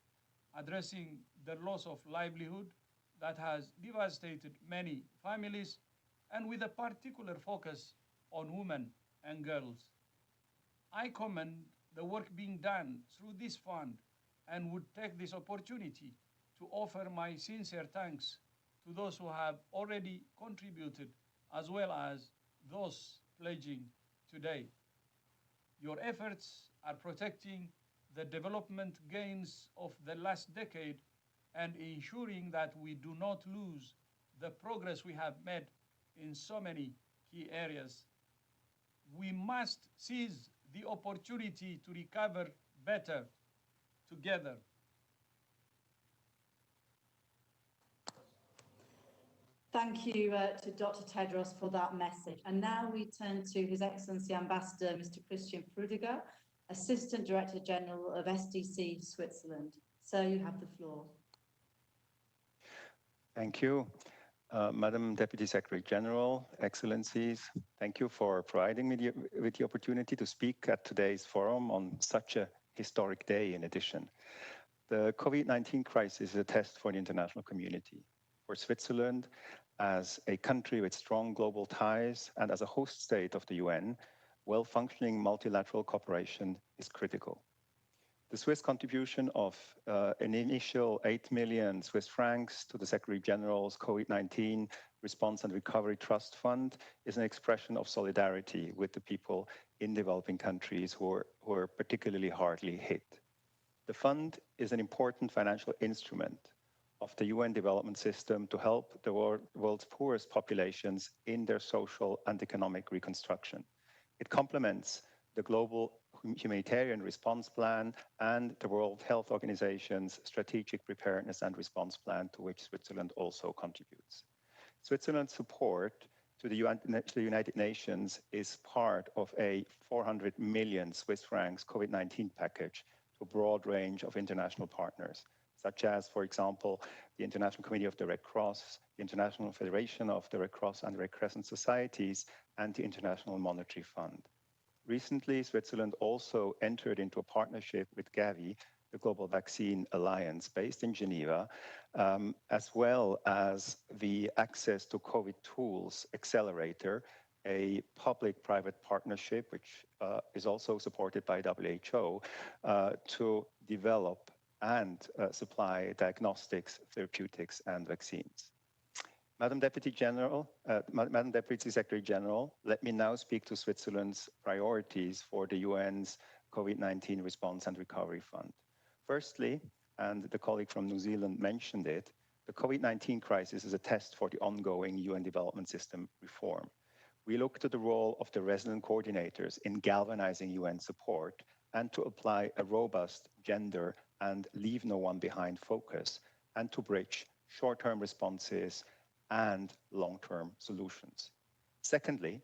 addressing the loss of livelihood that has devastated many families, and with a particular focus on women and girls. I commend the work being done through this fund and would take this opportunity to offer my sincere thanks to those who have already contributed, as well as those pledging today. Your efforts are protecting the development gains of the last decade and ensuring that we do not lose the progress we have made in so many key areas. We must seize the opportunity to recover better together. Thank you to Dr. Tedros for that message. And now we turn to His Excellency Ambassador Mr. Christian Prudiger, Assistant Director General of SDC Switzerland. Sir, you have the floor. Thank you. Madam Deputy Secretary General, Excellencies, thank you for providing me with the opportunity to speak at today's forum on such a historic day in addition. The COVID-19 crisis is a test for the international community. For Switzerland, as a country with strong global ties and as a host state of the UN, well-functioning multilateral cooperation is critical. The Swiss contribution of an initial 8 million Swiss francs to the Secretary General's COVID-19 Response and Recovery Trust Fund is an expression of solidarity with the people in developing countries who are particularly hardly hit. The fund is an important financial instrument of the UN development system to help the world's poorest populations in their social and economic reconstruction. It complements the global humanitarian response plan and the World Health Organization's strategic preparedness and response plan, to which Switzerland also contributes. Switzerland's support to the United Nations is part of a 400 million Swiss francs COVID-19 package to a broad range of international partners, such as, for example, the International Committee of the Red Cross, the International Federation of the Red Cross and Red Crescent Societies, and the International Monetary Fund. Recently, Switzerland also entered into a partnership with Gavi, the Global Vaccine Alliance based in Geneva, as well as the Access to COVID Tools Accelerator, a public-private partnership which is also supported by WHO to develop and supply diagnostics, therapeutics, and vaccines. Madam Deputy Secretary General, let me now speak to Switzerland's priorities for the UN's COVID-19 Response and Recovery Fund. Firstly, and the colleague from New Zealand mentioned it, the COVID-19 crisis is a test for the ongoing UN development system reform. We look to the role of the resident coordinators in galvanizing UN support and to apply a robust gender and leave no one behind focus and to bridge short-term responses and long-term solutions. Secondly,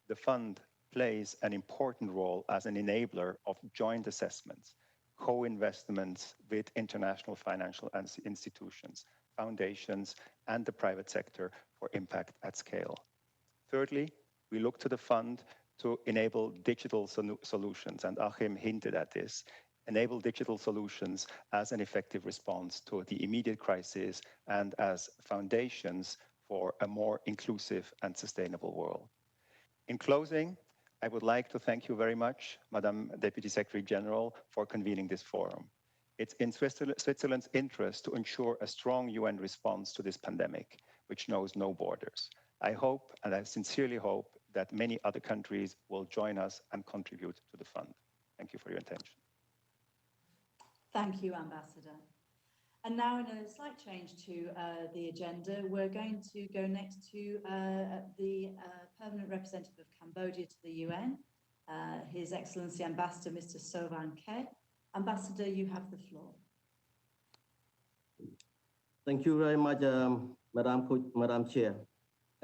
the fund plays an important role as an enabler of joint assessments, co-investments with international financial institutions, foundations, and the private sector for impact at scale. Thirdly, we look to the fund to enable digital solutions, and Achim hinted at this, enable digital solutions as an effective response to the immediate crisis and as foundations for a more inclusive and sustainable world. In closing, I would like to thank you very much, Madam Deputy Secretary General, for convening this forum. It's in Switzerland's interest to ensure a strong UN response to this pandemic, which knows no borders. I hope, and I sincerely hope, that many other countries will join us and contribute to the fund. Thank you for your attention. Thank you, Ambassador. And now, in a slight change to the agenda, we're going to go next to the Permanent Representative of Cambodia to the UN, His Excellency Ambassador Mr. Sovan Ke. Ambassador, you have the floor. Thank you very much, Madam Chair.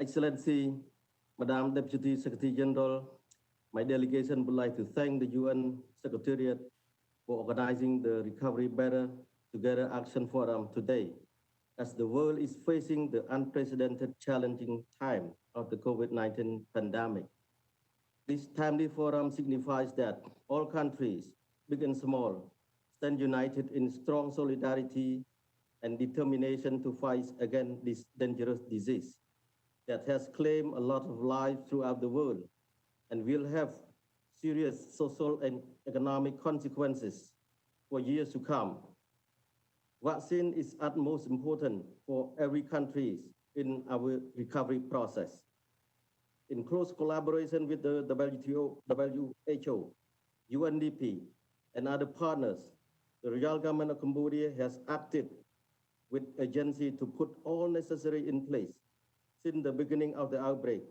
Excellency, Madam Deputy Secretary General, my delegation would like to thank the UN Secretariat for organizing the Recovery Better Together Action Forum today, as the world is facing the unprecedented challenging time of the COVID-19 pandemic. This timely forum signifies that all countries, big and small, stand united in strong solidarity and determination to fight against this dangerous disease that has claimed a lot of lives throughout the world and will have serious social and economic consequences for years to come. Vaccine is utmost important for every country in our recovery process. In close collaboration with the WHO, UNDP, and other partners, the Royal Government of Cambodia has acted with urgency to put all necessary in place since the beginning of the outbreak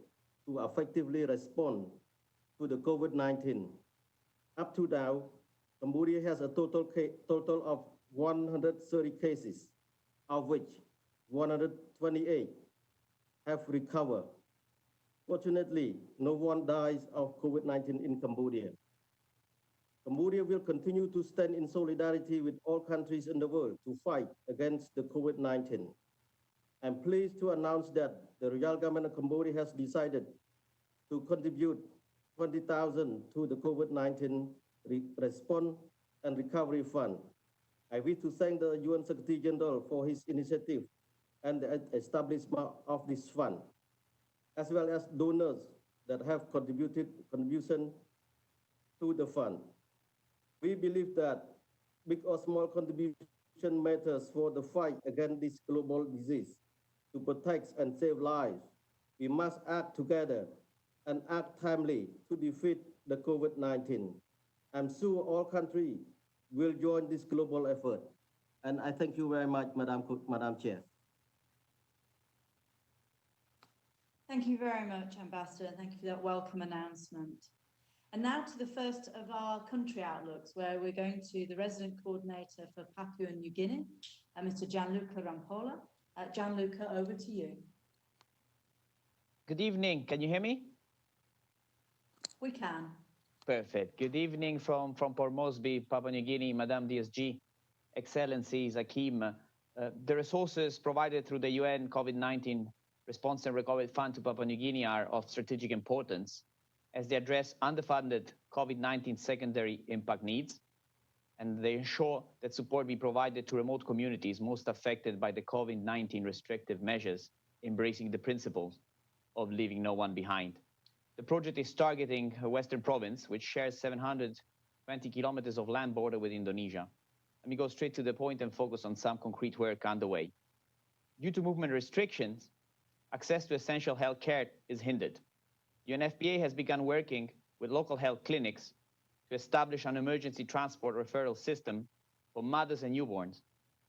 to effectively respond to the COVID-19. Up to now, Cambodia has a total of 130 cases, of which 128 have recovered. Fortunately, no one dies of COVID-19 in Cambodia. Cambodia will continue to stand in solidarity with all countries in the world to fight against the COVID-19. I'm pleased to announce that the Royal Government of Cambodia has decided to contribute 20,000 to the COVID-19 Response and Recovery Fund. I wish to thank the UN Secretary General for his initiative and the establishment of this fund, as well as donors that have contribution to the fund. We believe that big or small contribution matters for the fight against this global disease. To protect and save lives, we must act together and act timely to defeat the COVID-19. I'm sure all countries will join this global effort. And I thank you very much, Madam Chair. Thank you very much, Ambassador. Thank you for that welcome announcement. And now to the first of our country outlooks, where we're going to the resident coordinator for Papua New Guinea, Mr. Gianluca Rampolla. Gianluca, over to you. Good evening. Can you hear me? We can. Perfect. Good evening from Port Moresby, Papua New Guinea, Madam DSG, Excellencies, Akim. The resources provided through the UN COVID-19 Response and Recovery Fund to Papua New Guinea are of strategic importance as they address underfunded COVID-19 secondary impact needs, and they ensure that support be provided to remote communities most affected by the COVID-19 restrictive measures, embracing the principles of leaving no one behind. The project is targeting a Western province, which shares 720 kilometers of land border with Indonesia. Let me go straight to the point and focus on some concrete work underway. Due to movement restrictions, access to essential health care is hindered. UNFPA has begun working with local health clinics to establish an emergency transport referral system for mothers and newborns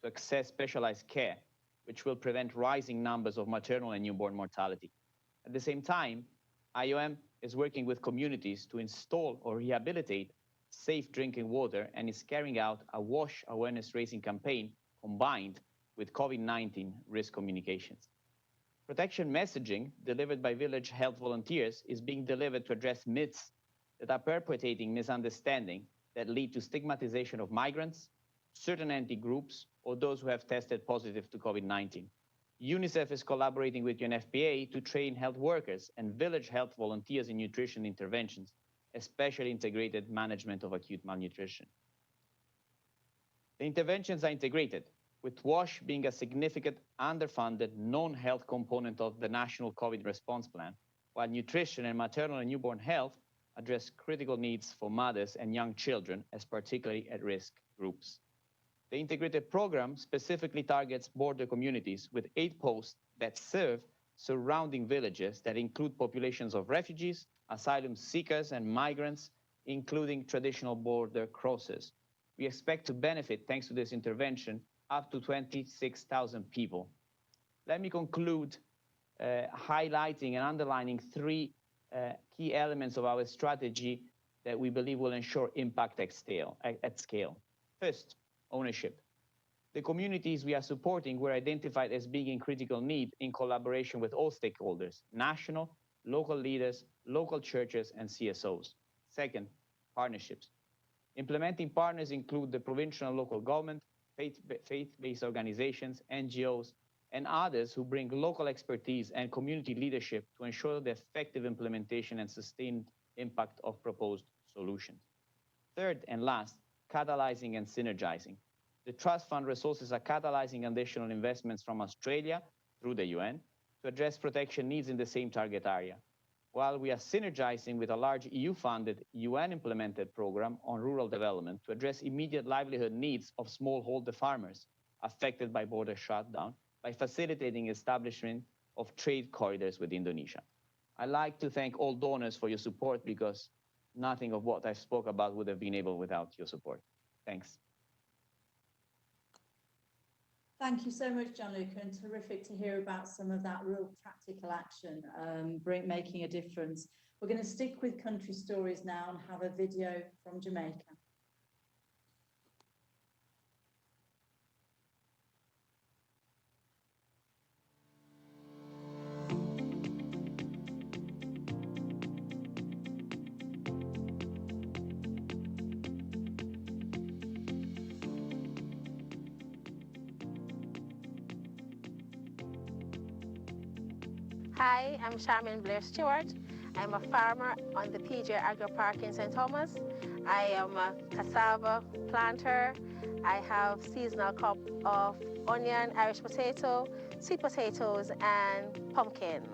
to access specialized care, which will prevent rising numbers of maternal and newborn mortality. At the same time, IOM is working with communities to install or rehabilitate safe drinking water and is carrying out a WASH awareness raising campaign combined with COVID-19 risk communications. Protection messaging delivered by village health volunteers is being delivered to address myths that are perpetuating misunderstanding that lead to stigmatization of migrants, certain anti-groups, or those who have tested positive to COVID-19. UNICEF is collaborating with UNFPA to train health workers and village health volunteers in nutrition interventions, especially integrated management of acute malnutrition. The interventions are integrated, with WASH being a significant underfunded non-health component of the National COVID Response Plan, while nutrition and maternal and newborn health address critical needs for mothers and young children as particularly at-risk groups. The integrated program specifically targets border communities with 8 posts that serve surrounding villages that include populations of refugees, asylum seekers, and migrants, including traditional border crossers. We expect to benefit, thanks to this intervention, up to 26,000 people. Let me conclude highlighting and underlining 3 key elements of our strategy that we believe will ensure impact at scale. First, ownership. The communities we are supporting were identified as being in critical need in collaboration with all stakeholders, national, local leaders, local churches, and CSOs. Second, partnerships. Implementing partners include the provincial and local government, faith-based organizations, NGOs, and others who bring local expertise and community leadership to ensure the effective implementation and sustained impact of proposed solutions. Third and last, catalyzing and synergizing. The trust fund resources are catalyzing additional investments from Australia through the UN to address protection needs in the same target area, while we are synergizing with a large EU-funded, UN-implemented program on rural development to address immediate livelihood needs of smallholder farmers affected by border shutdown by facilitating establishment of trade corridors with Indonesia. I'd like to thank all donors for your support because nothing of what I spoke about would have been able without your support. Thanks. Thank you so much, Gianluca, and terrific to hear about some of that real practical action making a difference. We're going to stick with country stories now and have a video from Jamaica. Hi, I'm Charmaine Blair Stewart. I'm a farmer on the PJ Agro Park in St. Thomas. I am a cassava planter. I have seasonal crop of onion, Irish potato, sweet potatoes, and pumpkin.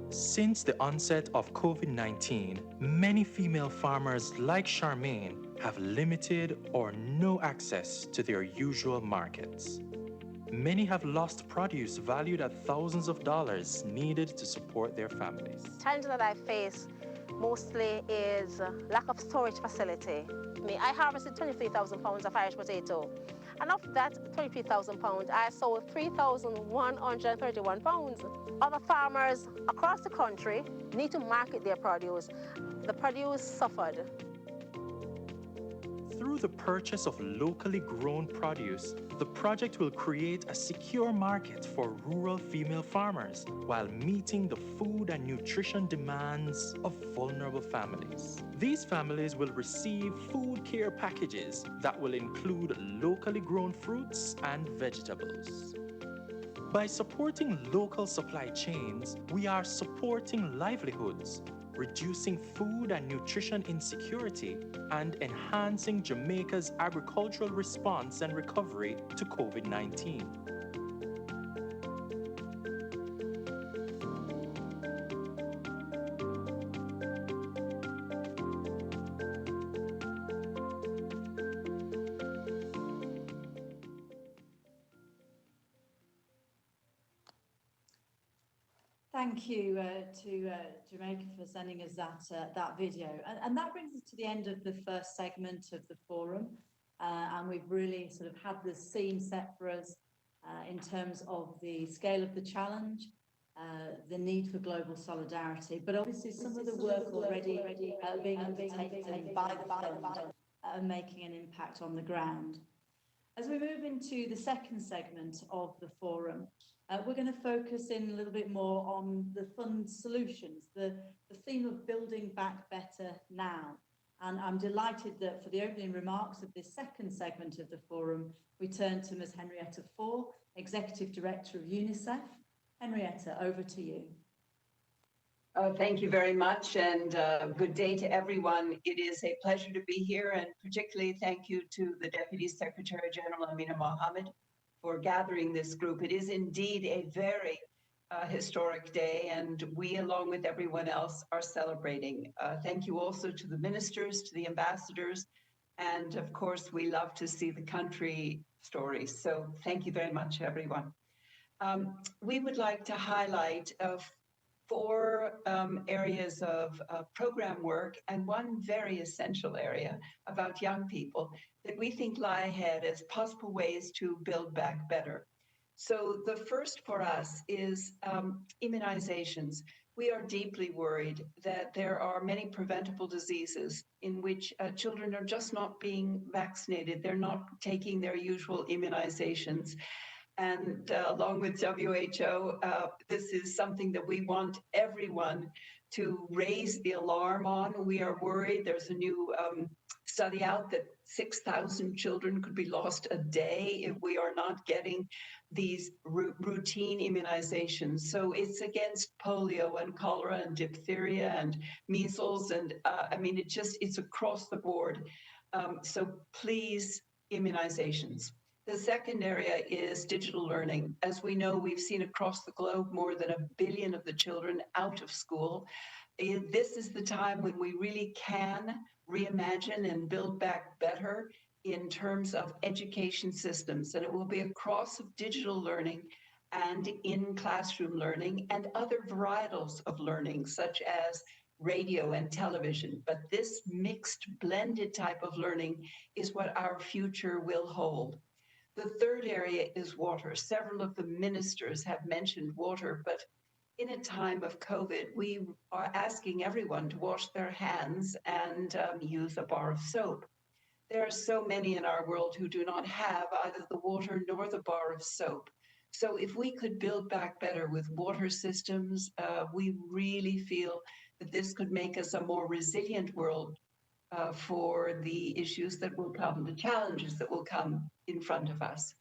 Since the onset of COVID-19, many female farmers like Charmaine have limited or no access to their usual markets. Many have lost produce valued at thousands of dollars needed to support their families. The challenge that I face mostly is lack of storage facility. I harvested 23,000 pounds of Irish potato, and of that 23,000 pounds, I sold 3,131 pounds. Other farmers across the country need to market their produce. The produce suffered. Through the purchase of locally grown produce, the project will create a secure market for rural female farmers while meeting the food and nutrition demands of vulnerable families. These families will receive food care packages that will include locally grown fruits and vegetables. By supporting local supply chains, we are supporting livelihoods, reducing food and nutrition insecurity, and enhancing Jamaica's agricultural response and recovery to COVID-19. Thank you to Jamaica for sending us that video. And that brings us to the end of the first segment of the forum. And we've really sort of had the scene set for us in terms of the scale of the challenge, the need for global solidarity, but obviously some of the work already being undertaken by the fund are making an impact on the ground. As we move into the second segment of the forum, we're going to focus in a little bit more on the fund solutions, the theme of building back better now. And I'm delighted that for the opening remarks of this second segment of the forum, we turn to Ms. Henrietta Fore, Executive Director of UNICEF. Henrietta, over to you. Thank you very much, and good day to everyone. It is a pleasure to be here, and particularly thank you to the Deputy Secretary General Amina Mohammed for gathering this group. It is indeed a very historic day, and we, along with everyone else, are celebrating. Thank you also to the ministers, to the ambassadors, and of course, we love to see the country stories. So thank you very much, everyone. We would like to highlight four areas of program work and one very essential area about young people that we think lie ahead as possible ways to build back better. So the first for us is immunizations. We are deeply worried that there are many preventable diseases in which children are just not being vaccinated. They're not taking their usual immunizations. And along with WHO, this is something that we want everyone to raise the alarm on. We are worried. There's a new study out that 6,000 children could be lost a day if we are not getting these routine immunizations. So it's against polio and cholera and diphtheria and measles. And I mean, it's across the board. So please, immunizations. The second area is digital learning. As we know, we've seen across the globe more than 1 billion of the children out of school. This is the time when we really can reimagine and build back better in terms of education systems. And it will be a cross of digital learning and in classroom learning and other varietals of learning, such as radio and television. But this mixed, blended type of learning is what our future will hold. The third area is water. Several of the ministers have mentioned water, but in a time of COVID, we are asking everyone to wash their hands and use a bar of soap. There are so many in our world who do not have either the water nor the bar of soap. So if we could build back better with water systems, we really feel that this could make us a more resilient world for the issues that will come, the challenges that will come in front of us.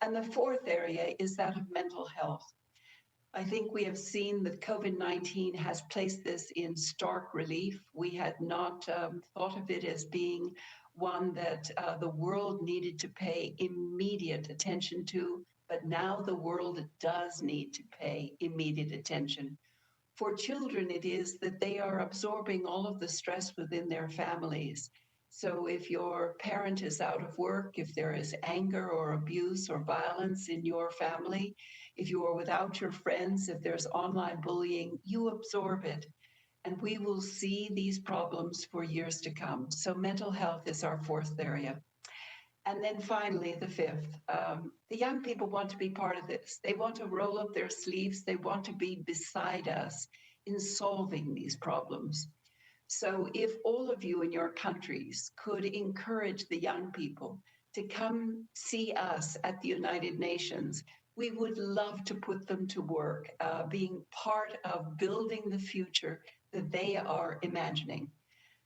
And the fourth area is that of mental health. I think we have seen that COVID-19 has placed this in stark relief. We had not thought of it as being one that the world needed to pay immediate attention to, but now the world does need to pay immediate attention. For children, it is that they are absorbing all of the stress within their families. So if your parent is out of work, if there is anger or abuse or violence in your family, if you are without your friends, if there's online bullying, you absorb it. And we will see these problems for years to come. So mental health is our fourth area. And then finally, the fifth, the young people want to be part of this. They want to roll up their sleeves. They want to be beside us in solving these problems. So if all of you in your countries could encourage the young people to come see us at the United Nations, we would love to put them to work, being part of building the future that they are imagining.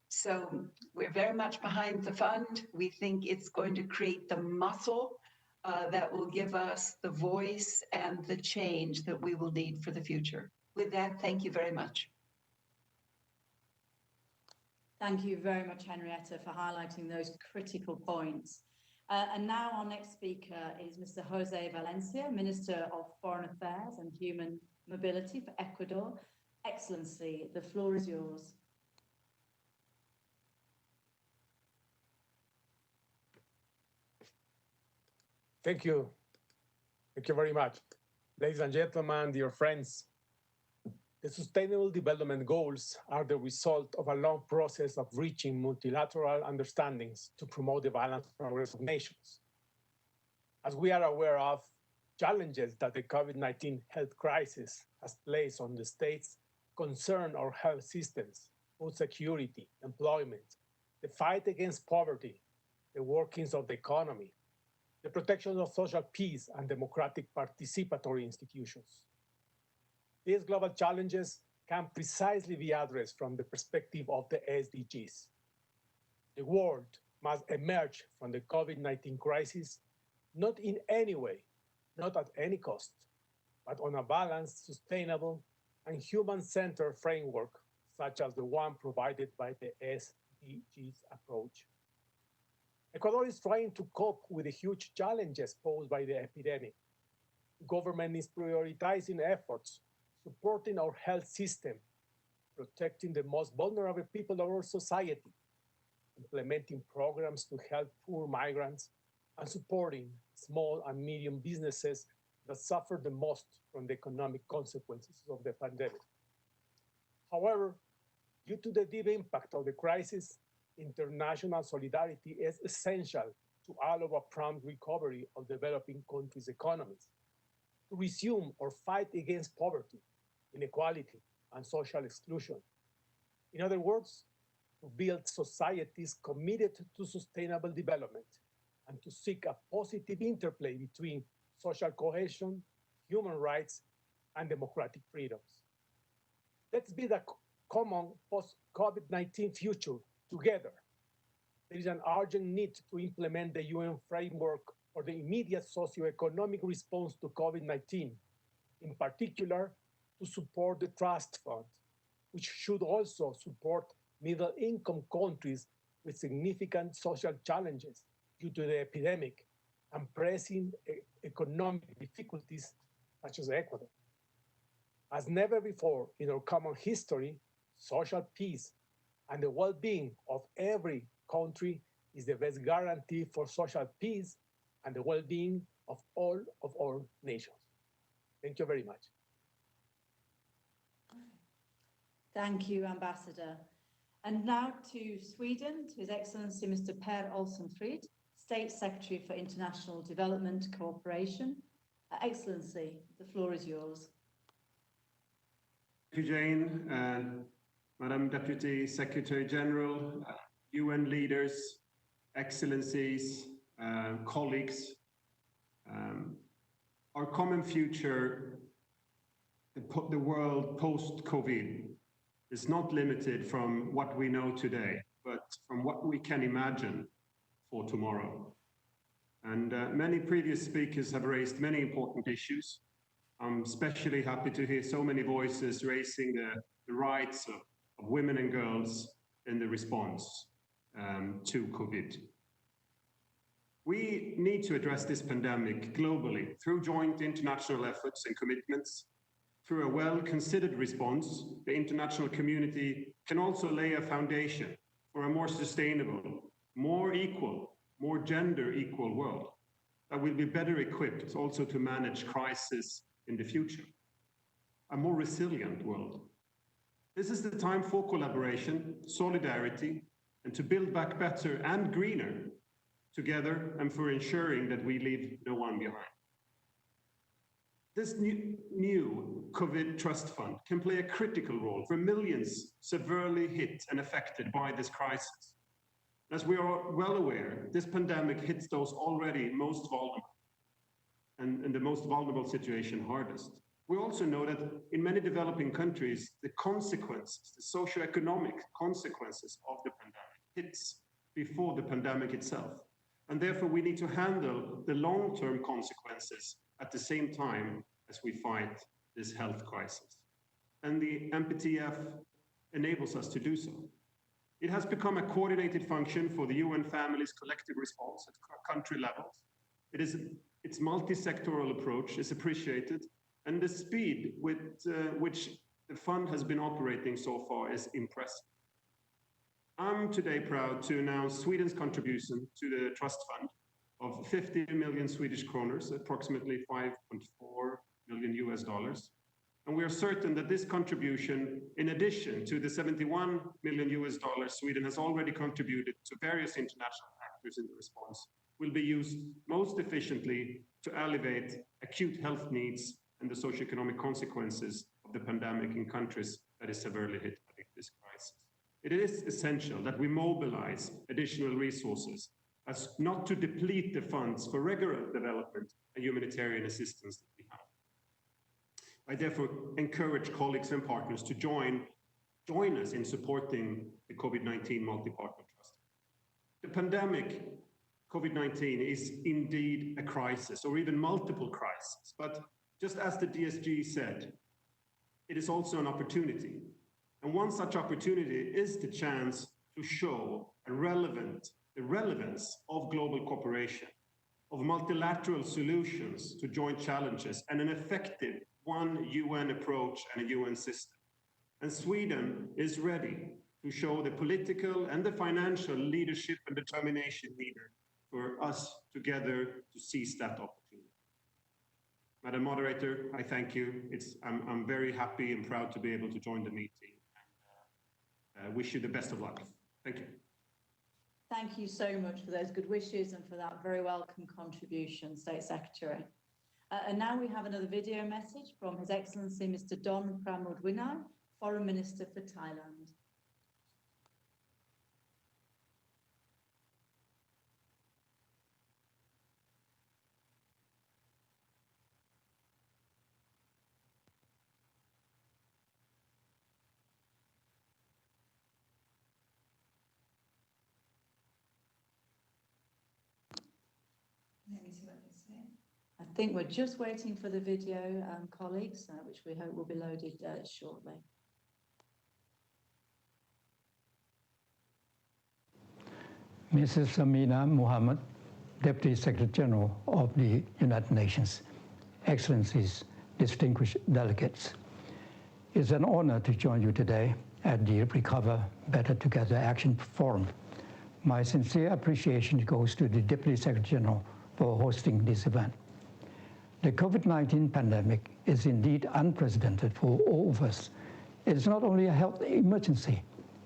So we're very much behind the fund. We think it's going to create the muscle that will give us the voice and the change that we will need for the future. With that, thank you very much. Thank you very much, Henrietta, for highlighting those critical points. And now our next speaker is Mr. Jose Valencia, Minister of Foreign Affairs and Human Mobility for Ecuador. Excellency, the floor is yours. Thank you. Thank you very much. Ladies and gentlemen, dear friends, the Sustainable Development Goals are the result of a long process of reaching multilateral understandings to promote the balanced progress of nations. As we are aware of, challenges that the COVID-19 health crisis has placed on the states concern our health systems, food security, employment, the fight against poverty, the workings of the economy, the protection of social peace and democratic participatory institutions. These global challenges can precisely be addressed from the perspective of the SDGs. The world must emerge from the COVID-19 crisis not in any way, not at any cost, but on a balanced, sustainable, and human-centered framework, such as the one provided by the SDGs approach. Ecuador is trying to cope with the huge challenges posed by the epidemic. The government is prioritizing efforts, supporting our health system, protecting the most vulnerable people of our society, implementing programs to help poor migrants, and supporting small and medium businesses that suffer the most from the economic consequences of the pandemic. However, due to the deep impact of the crisis, international solidarity is essential to allow a prompt recovery of developing countries' economies, to resume or fight against poverty, inequality, and social exclusion. In other words, to build societies committed to sustainable development and to seek a positive interplay between social cohesion, human rights, and democratic freedoms. Let's build a common post-COVID-19 future together. There is an urgent need to implement the UN framework for the immediate socioeconomic response to COVID-19, in particular, to support the Trust Fund, which should also support middle-income countries with significant social challenges due to the epidemic and pressing economic difficulties such as Ecuador. As never before in our common history, social peace and the well-being of every country is the best guarantee for social peace and the well-being of all our nations. Thank you very much. Thank you, Ambassador. And now to Sweden, to His Excellency Mr. Per Olsenfrid, State Secretary for International Development Cooperation. Excellency, the floor is yours. Thank you, Jane, and Madam Deputy Secretary General, UN leaders, Excellencies, colleagues. Our common future, the world post-COVID, is not limited from what we know today, but from what we can imagine for tomorrow. And many previous speakers have raised many important issues. I'm especially happy to hear so many voices raising the rights of women and girls in the response to COVID. We need to address this pandemic globally through joint international efforts and commitments. Through a well-considered response, the international community can also lay a foundation for a more sustainable, more equal, more gender equal world that will be better equipped also to manage crisis in the future. A more resilient world. This is the time for collaboration, solidarity, and to build back better and greener together, and for ensuring that we leave no one behind. This new COVID Trust Fund can play a critical role for millions severely hit and affected by this crisis. As we are well aware, this pandemic hits those already most vulnerable and in the most vulnerable situation hardest. We also know that in many developing countries, the consequences, the socioeconomic consequences of the pandemic hits before the pandemic itself. And therefore we need to handle the long-term consequences at the same time as we fight this health crisis. And the MPTF enables us to do so. It has become a coordinated function for the UN family's collective response at country levels. Its multi-sectoral approach is appreciated, and the speed with which the fund has been operating so far is impressive. I'm today proud to announce Sweden's contribution to the trust fund of 50 million Swedish kroners, approximately $5.4 million US. And we are certain that this contribution, in addition to the 71 million US dollars Sweden has already contributed to various international actors in the response, will be used most efficiently to alleviate acute health needs and the socioeconomic consequences of the pandemic in countries that is severely hit by this crisis. It is essential that we mobilize additional resources as not to deplete the funds for regular development and humanitarian assistance that we have. I therefore encourage colleagues and partners to join us in supporting the COVID-19 multi-partner trust. The pandemic, COVID-19, is indeed a crisis, or even multiple crises, but just as the DSG said, it is also an opportunity. And one such opportunity is the chance to show the relevance of global cooperation, of multilateral solutions to joint challenges, and an effective one UN approach and a UN system. And Sweden is ready to show the political and the financial leadership and determination needed for us together to seize that opportunity. Madam Moderator, I thank you. I'm very happy and proud to be able to join the meeting. Wish you the best of luck. Thank you. Thank you so much for those good wishes and for that very welcome contribution, State Secretary. And now we have another video message from His Excellency Mr. Don Pramudwinai, Foreign Minister for Thailand. Let me see what they say. I think we're just waiting for the video, colleagues, which we hope will be loaded shortly. Mrs. Amina Mohammed, Deputy Secretary General of the United Nations, Excellencies, distinguished delegates. It's an honor to join you today at the Recover Better Together Action Forum. My sincere appreciation goes to the Deputy Secretary General for hosting this event. The COVID-19 pandemic is indeed unprecedented for all of us. It is not only a health emergency,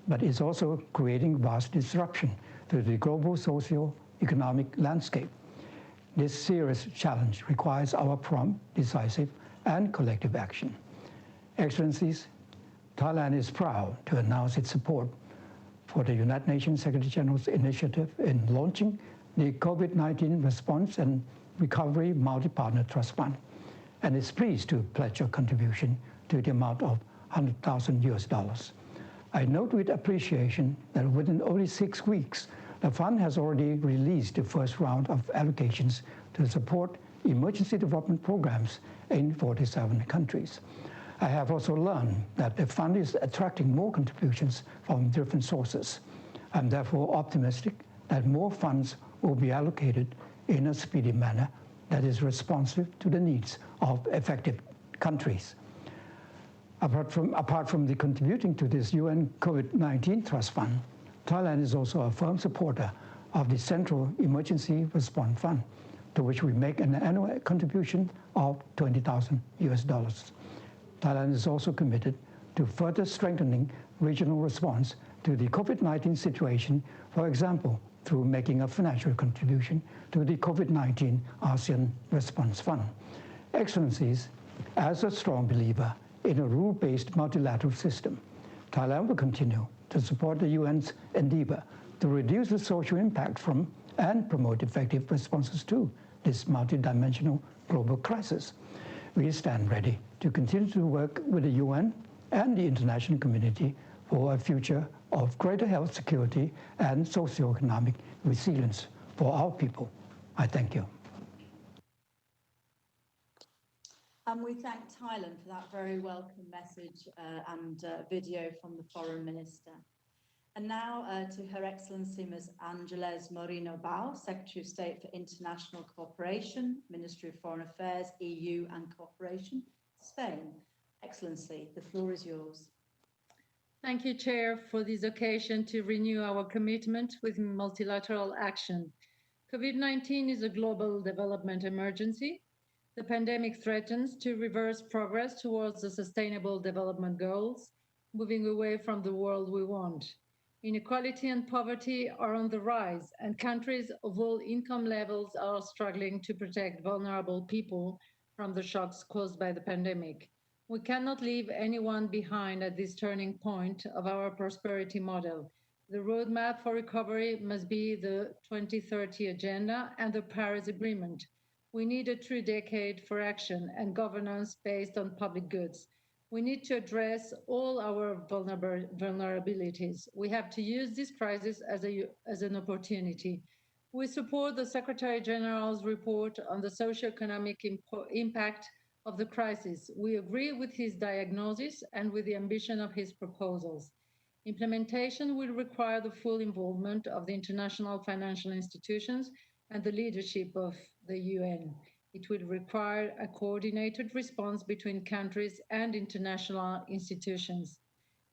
but it's also creating vast disruption to the global socio-economic landscape. This serious challenge requires our prompt, decisive, and collective action. Excellencies, Thailand is proud to announce its support for the United Nations Secretary General's initiative in launching the COVID-19 Response and Recovery Multi-Partner Trust Fund, and is pleased to pledge a contribution to the amount of $100,000. I note with appreciation that within only 6 weeks, the fund has already released the first round of allocations to support emergency development programs in 47 countries. I have also learned that the fund is attracting more contributions from different sources. I'm therefore optimistic that more funds will be allocated in a speedy manner that is responsive to the needs of affected countries. Apart from the contributing to this UN COVID-19 Trust Fund, Thailand is also a firm supporter of the Central Emergency Response Fund, to which we make an annual contribution of $20,000 US. Thailand is also committed to further strengthening regional response to the COVID-19 situation, for example, through making a financial contribution to the COVID-19 ASEAN Response Fund. Excellencies, as a strong believer in a rule-based multilateral system, Thailand will continue to support the UN's endeavor to reduce the social impact from and promote effective responses to this multidimensional global crisis. We stand ready to continue to work with the UN and the international community for a future of greater health security and socioeconomic resilience for our people. I thank you. And we thank Thailand for that very welcome message and video from the Foreign Minister. And now to Her Excellency Ms. Angeles Moreno Bao, Secretary of State for International Cooperation, Ministry of Foreign Affairs, EU and Cooperation, Spain. Excellency, the floor is yours. Thank you, Chair, for this occasion to renew our commitment with multilateral action. COVID-19 is a global development emergency. The pandemic threatens to reverse progress towards the Sustainable Development Goals, moving away from the world we want. Inequality and poverty are on the rise, and countries of all income levels are struggling to protect vulnerable people from the shocks caused by the pandemic. We cannot leave anyone behind at this turning point of our prosperity model. The roadmap for recovery must be the 2030 Agenda and the Paris Agreement. We need a true decade for action and governance based on public goods. We need to address all our vulnerabilities. We have to use this crisis as an opportunity. We support the Secretary General's report on the socioeconomic impact of the crisis. We agree with his diagnosis and with the ambition of his proposals. Implementation will require the full involvement of the international financial institutions and the leadership of the UN. It will require a coordinated response between countries and international institutions.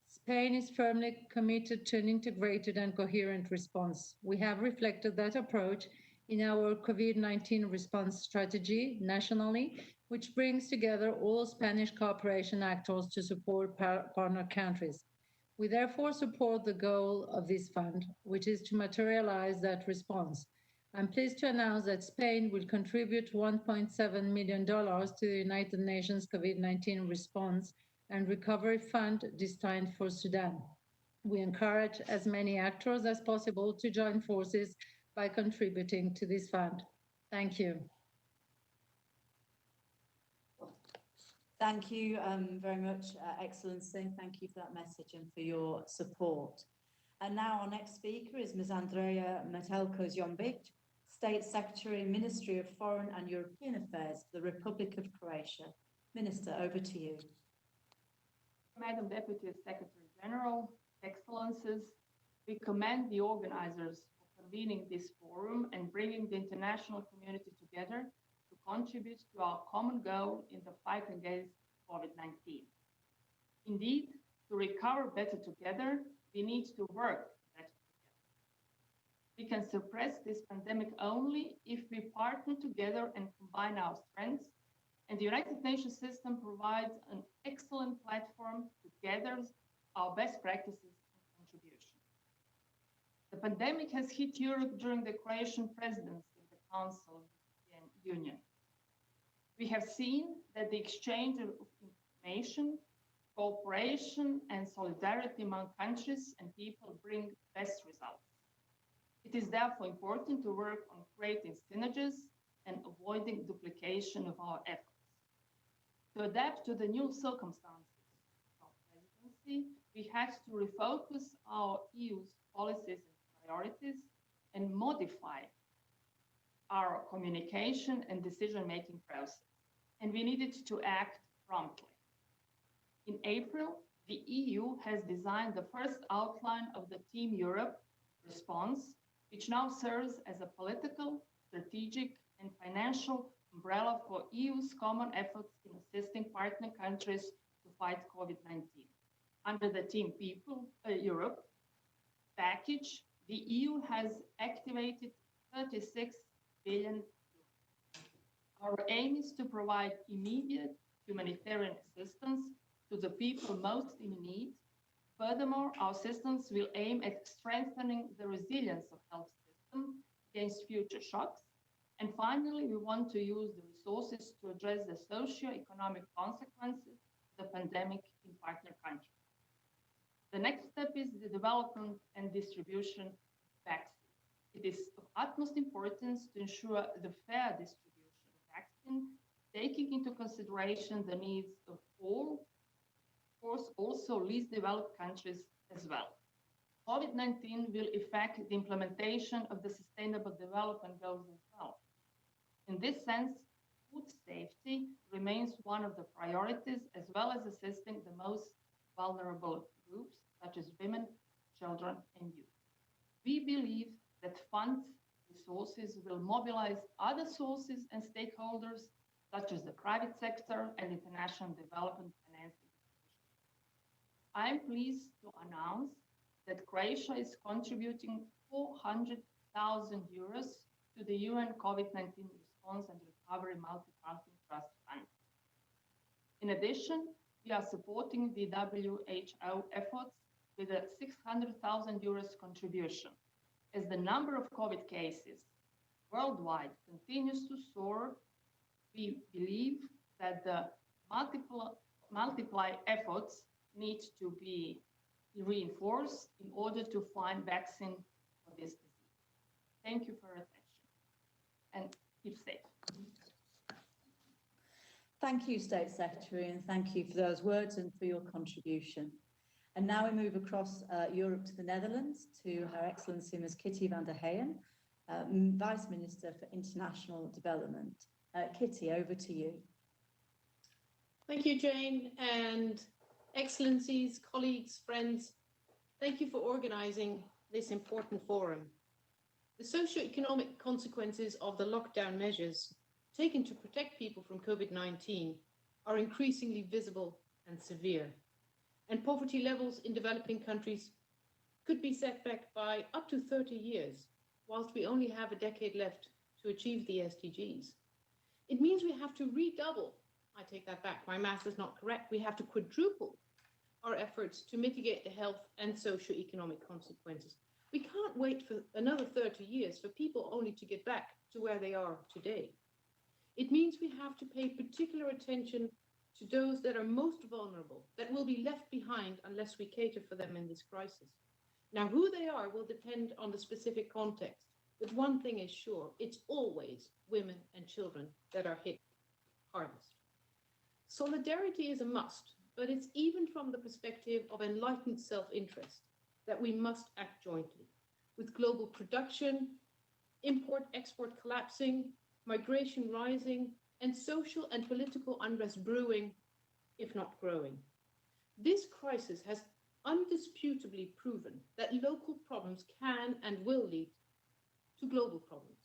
Spain is firmly committed to an integrated and coherent response. We have reflected that approach in our COVID-19 response strategy nationally, which brings together all Spanish cooperation actors to support partner countries. We therefore support the goal of this fund, which is to materialize that response. I'm pleased to announce that Spain will contribute $1.7 million to the United Nations COVID-19 Response and Recovery Fund destined for Sudan. We encourage as many actors as possible to join forces by contributing to this fund. Thank you. Thank you very much, Excellency. Thank you for that message and for your support. And now our next speaker is Ms. Andrea Metelko-Ziombik, State Secretary, Ministry of Foreign and European Affairs, the Republic of Croatia. Minister, over to you. Madam Deputy Secretary General, Excellencies, we commend the organizers for convening this forum and bringing the international community together to contribute to our common goal in the fight against COVID-19. Indeed, to recover better together, we need to work better together. We can suppress this pandemic only if we partner together and combine our strengths, and the United Nations system provides an excellent platform to gather our best practices and contributions. The pandemic has hit Europe during the Croatian presidency of the Council of the European Union. We have seen that the exchange of information, cooperation, and solidarity among countries and people bring best results. It is therefore important to work on creating synergies and avoiding duplication of our efforts. To adapt to the new circumstances of our presidency, we had to refocus our EU's policies and priorities and modify our communication and decision-making process, and we needed to act promptly. In April, the EU has designed the first outline of the Team Europe response, which now serves as a political, strategic, and financial umbrella for EU's common efforts in assisting partner countries to fight COVID-19. Under the Team Europe package, the EU has activated 36 billion. Our aim is to provide immediate humanitarian assistance to the people most in need. Furthermore, our assistance will aim at strengthening the resilience of health system against future shocks. And finally, we want to use the resources to address the socio-economic consequences of the pandemic in partner countries. The next step is the development and distribution of vaccine. It is of utmost importance to ensure the fair distribution of vaccine, taking into consideration the needs of all, of course, also least developed countries as well. COVID-19 will affect the implementation of the Sustainable Development Goals as well. In this sense, food safety remains one of the priorities, as well as assisting the most vulnerable groups, such as women, children, and youth. We believe that funds resources will mobilize other sources and stakeholders, such as the private sector and international development financing. I am pleased to announce that Croatia is contributing 400,000 euros to the UN COVID-19 Response and Recovery Multi-Party Trust Fund. In addition, we are supporting the WHO efforts with a 600,000 euros contribution. As the number of COVID cases worldwide continues to soar, we believe that the multiply efforts need to be reinforced in order to find vaccine for this disease. Thank you for your attention, and keep safe. Thank you, State Secretary, and thank you for those words and for your contribution. And now we move across Europe to the Netherlands to Her Excellency Ms. Kitty van der Heyen, Vice Minister for International Development. Kitty, over to you. Thank you, Jane, and Excellencies, colleagues, friends, thank you for organizing this important forum. The socio-economic consequences of the lockdown measures taken to protect people from COVID-19 are increasingly visible and severe, and poverty levels in developing countries could be set back by up to 30 years, whilst we only have a decade left to achieve the SDGs. It means we have to redouble. I take that back, my math is not correct. We have to quadruple our efforts to mitigate the health and socio-economic consequences. We can't wait for another 30 years for people only to get back to where they are today. It means we have to pay particular attention to those that are most vulnerable, that will be left behind unless we cater for them in this crisis. Now, who they are will depend on the specific context, but one thing is sure, it's always women and children that are hit hardest. Solidarity is a must, but it's even from the perspective of enlightened self-interest that we must act jointly, with global production, import-export collapsing, migration rising, and social and political unrest brewing, if not growing. This crisis has undisputably proven that local problems can and will lead to global problems,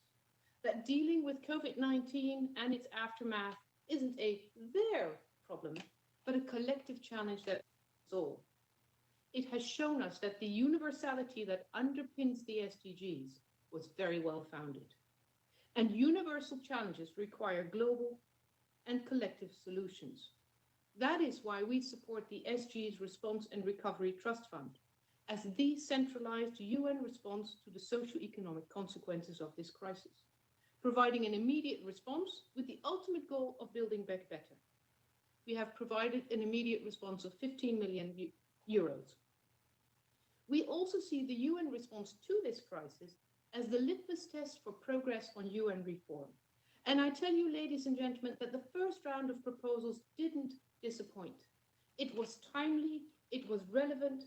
that dealing with COVID-19 and its aftermath isn't a their problem, but a collective challenge that is all. It has shown us that the universality that underpins the SDGs was very well founded. And universal challenges require global and collective solutions. That is why we support the SDGs Response and Recovery Trust Fund as the centralized UN response to the socio-economic consequences of this crisis, providing an immediate response with the ultimate goal of building back better. We have provided an immediate response of 15 million euros. We also see the UN response to this crisis as the litmus test for progress on UN reform. And I tell you, ladies and gentlemen, that the first round of proposals didn't disappoint. It was timely, it was relevant,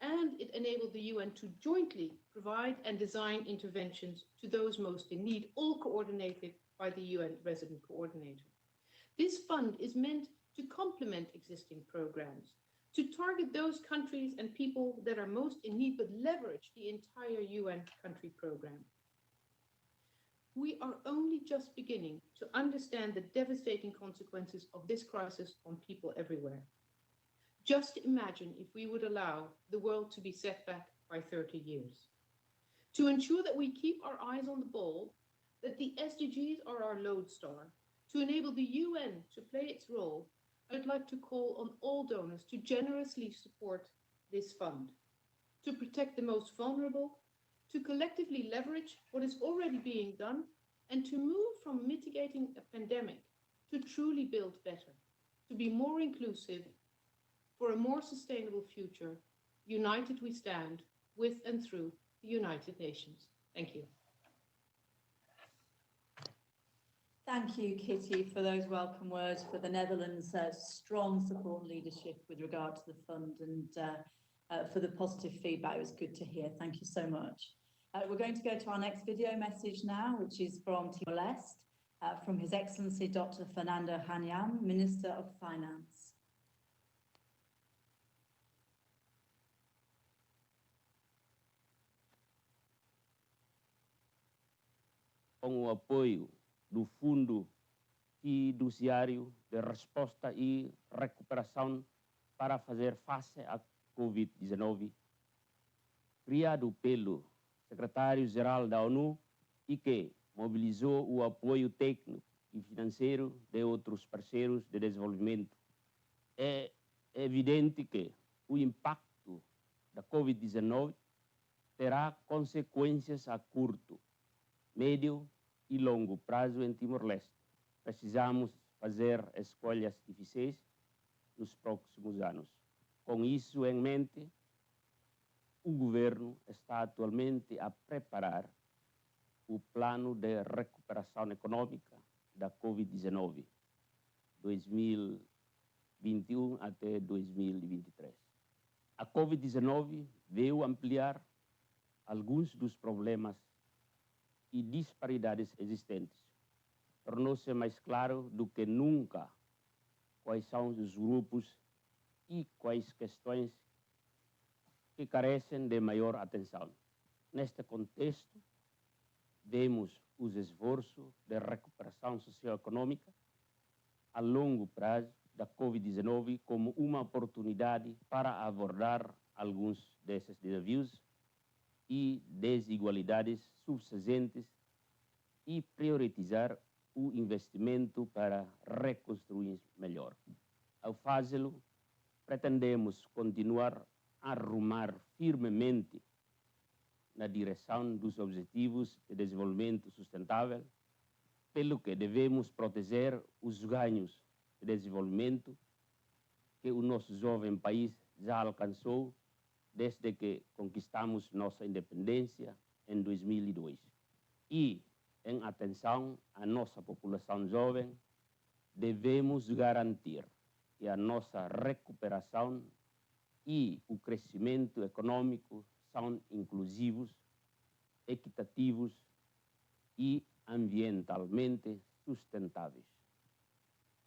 and it enabled the UN to jointly provide and design interventions to those most in need, all coordinated by the UN resident coordinator. This fund is meant to complement existing programs, to target those countries and people that are most in need, but leverage the entire UN country program. We are only just beginning to understand the devastating consequences of this crisis on people everywhere. Just imagine if we would allow the world to be set back by 30 years. To ensure that we keep our eyes on the ball, that the SDGs are our lodestar, to enable the UN to play its role, I'd like to call on all donors to generously support this fund, to protect the most vulnerable, to collectively leverage what is already being done, and to move from mitigating a pandemic to truly build better, to be more inclusive, for a more sustainable future. United we stand, with and through the United Nations. Thank you. Thank you, Kitty, for those welcome words, for the Netherlands' strong support and leadership with regard to the fund, and for the positive feedback. It was good to hear. Thank you so much. We're going to go to our next video message now, which is from Timor-Leste, from His Excellency Dr. Fernando Hanyam, Minister of Finance. Com o apoio do Fundo Fiduciário de Resposta e Recuperação para fazer face à Covid-19, criado pelo Secretário-Geral da ONU e que mobilizou o apoio técnico e financeiro de outros parceiros de desenvolvimento. É evidente que o impacto da Covid-19 terá consequências a curto, médio e longo prazo em Timor-Leste. Precisamos fazer escolhas difíceis nos próximos anos. Com isso em mente, o governo está atualmente a preparar o plano de recuperação econômica da Covid-19, 2021 até 2023. A Covid-19 veio ampliar alguns dos problemas e disparidades existentes. Tornou-se mais claro do que nunca quais são os grupos e quais questões que carecem de maior atenção. Neste contexto, vemos os esforços de recuperação socioeconômica a longo prazo da Covid-19 como uma oportunidade para abordar alguns desses desafios e desigualdades subjacentes e priorizar o investimento para reconstruir melhor. Ao fazê-lo, pretendemos continuar a rumar firmemente na direção dos Objetivos de Desenvolvimento Sustentável, pelo que devemos proteger os ganhos de desenvolvimento que o nosso jovem país já alcançou desde que conquistamos nossa independência em 2002. E, em atenção à nossa população jovem, devemos garantir que a nossa recuperação e o crescimento econômico são inclusivos, equitativos e ambientalmente sustentáveis.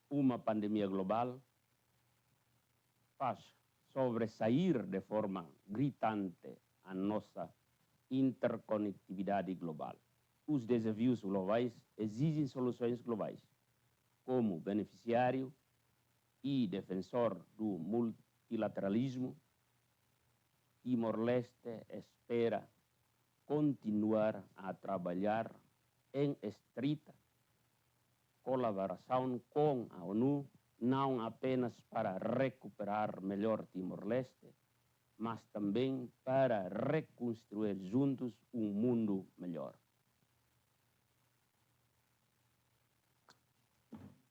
Uma pandemia global faz sobressair de forma gritante a nossa interconectividade global. Os desafios globais exigem soluções globais. Como beneficiário e defensor do multilateralismo, Timor-Leste espera continuar a trabalhar em estreita colaboração com a ONU, não apenas para recuperar melhor Timor-Leste, mas também para reconstruir juntos um mundo melhor.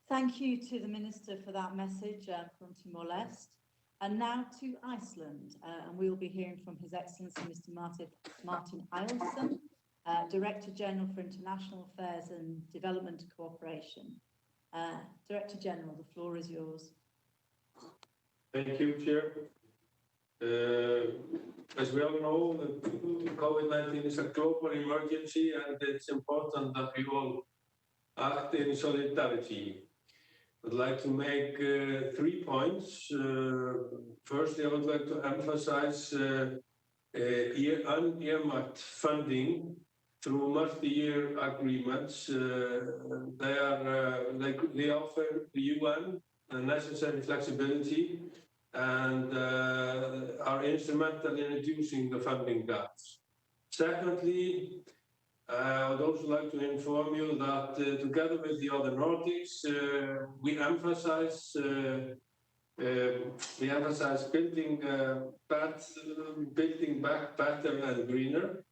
Thank you to the Minister for that message from Timor-Leste. And now to Iceland, and we will be hearing from His Excellency Mr. Martin Eilson, Director General for International Affairs and Development Cooperation. Director General, the floor is yours. Thank you, Chair. As we all know, COVID-19 is a global emergency, and it's important that we all act in solidarity. I'd like to make 3 points. Firstly, I would like to emphasize unearmarked funding through multi-year agreements. They offer the UN the necessary flexibility and are instrumental in reducing the funding gaps. Secondly, I would also like to inform you that together with the other Nordics, we emphasize building back better and greener.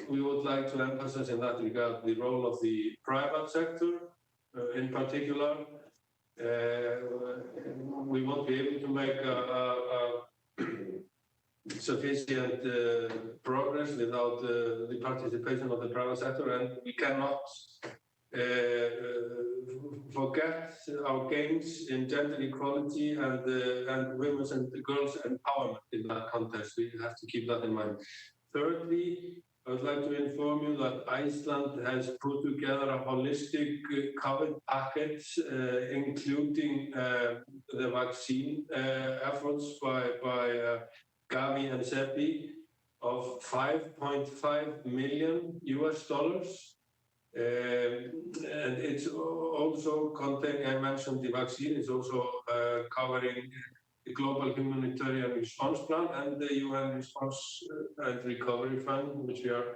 We would like to emphasize in that regard the role of the private sector in particular. We won't be able to make sufficient progress without the participation of the private sector, and we cannot forget our gains in gender equality and women's and girls' empowerment in that context. We have to keep that in mind. Thirdly, I would like to inform you that Iceland has put together a holistic COVID package, including the vaccine efforts by Gavi and CEPI of $5.5 million. And it's also containing, I mentioned the vaccine, is also covering the Global Humanitarian Response Plan and the UN Response and Recovery Fund, which we are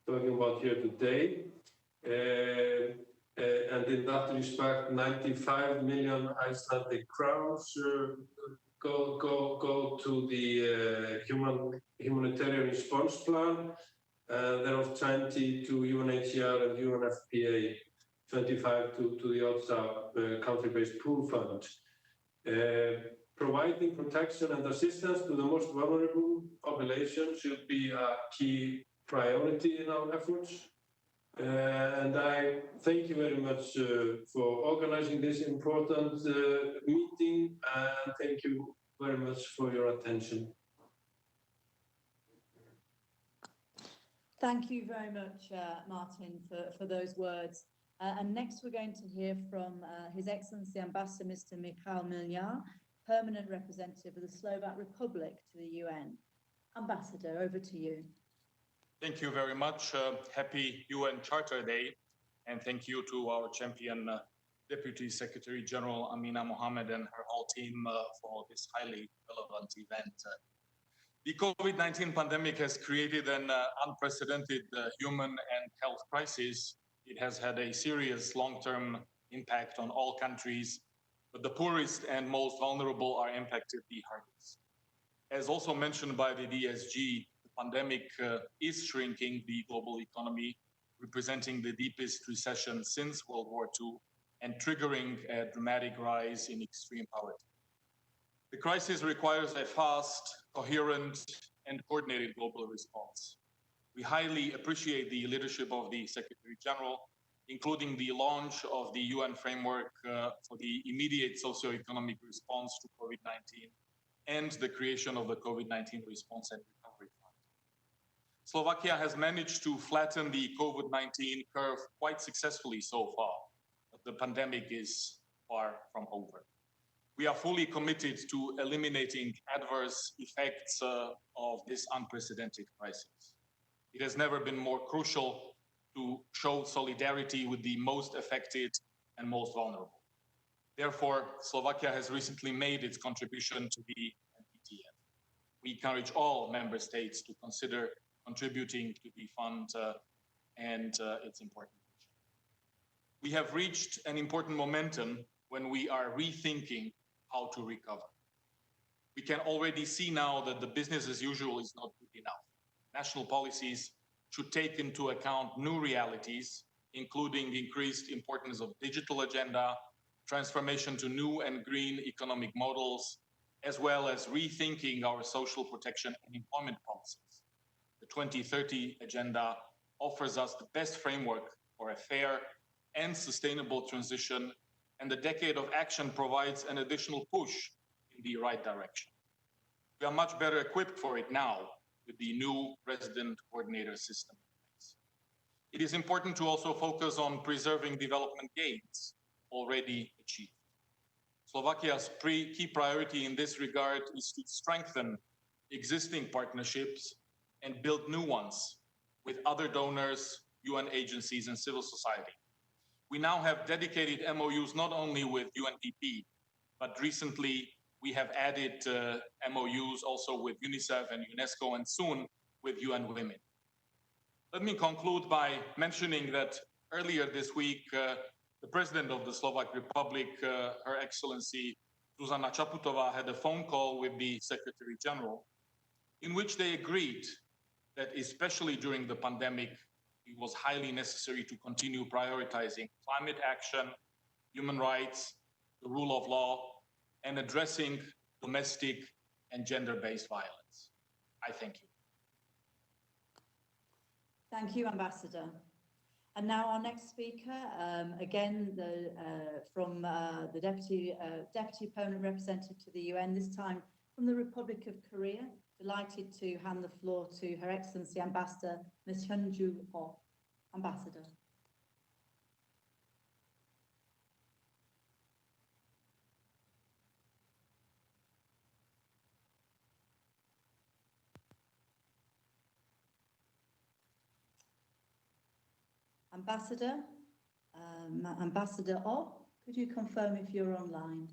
talking about here today. And in that respect, 95 million Icelandic crowns go to the humanitarian response plan. There are 20 to UNHCR and UNFPA, 25 to the OTSA country-based pool fund. Providing protection and assistance to the most vulnerable population should be a key priority in our efforts. And I thank you very much for organizing this important meeting, and thank you very much for your attention. Thank you very much, Martin, for those words. And next we're going to hear from His Excellency Ambassador Mr. Michal Milnar, Permanent Representative of the Slovak Republic to the UN. Ambassador, over to you. Thank you very much. Happy UN Charter Day, and thank you to our champion Deputy Secretary General Amina Mohammed and her whole team for this highly relevant event. The COVID-19 pandemic has created an unprecedented human and health crisis. It has had a serious long-term impact on all countries, but the poorest and most vulnerable are impacted the hardest. As also mentioned by the DSG, the pandemic is shrinking the global economy, representing the deepest recession since World War II and triggering a dramatic rise in extreme poverty. The crisis requires a fast, coherent, and coordinated global response. We highly appreciate the leadership of the Secretary General, including the launch of the UN framework for the immediate socio-economic response to COVID-19 and the creation of the COVID-19 Response and Recovery Fund. Slovakia has managed to flatten the COVID-19 curve quite successfully so far, but the pandemic is far from over. We are fully committed to eliminating adverse effects of this unprecedented crisis. It has never been more crucial to show solidarity with the most affected and most vulnerable. Therefore, Slovakia has recently made its contribution to the NPTF. We encourage all member states to consider contributing to the fund and its important mission. We have reached an important momentum when we are rethinking how to recover. We can already see now that the business as usual is not good enough. National policies should take into account new realities, including the increased importance of digital agenda, transformation to new and green economic models, as well as rethinking our social protection and employment policies. The 2030 agenda offers us the best framework for a fair and sustainable transition, and the decade of action provides an additional push in the right direction. We are much better equipped for it now with the new resident coordinator system in place. It is important to also focus on preserving development gains already achieved. Slovakia's key priority in this regard is to strengthen existing partnerships and build new ones with other donors, UN agencies, and civil society. We now have dedicated MOUs not only with UNDP, but recently we have added MOUs also with UNICEF and UNESCO, and soon with UN Women. Let me conclude by mentioning that earlier this week, the President of the Slovak Republic, Her Excellency Zuzana Čaputová, had a phone call with the Secretary General in which they agreed that especially during the pandemic, it was highly necessary to continue prioritizing climate action, human rights, the rule of law, and addressing domestic and gender-based violence. I thank you. Thank you, Ambassador. And now our next speaker, again, from the Deputy Permanent Representative to the UN, this time from the Republic of Korea. Delighted to hand the floor to Her Excellency Ambassador Mishon Joo. Ambassador. Ambassador Oh, could you confirm if you're online?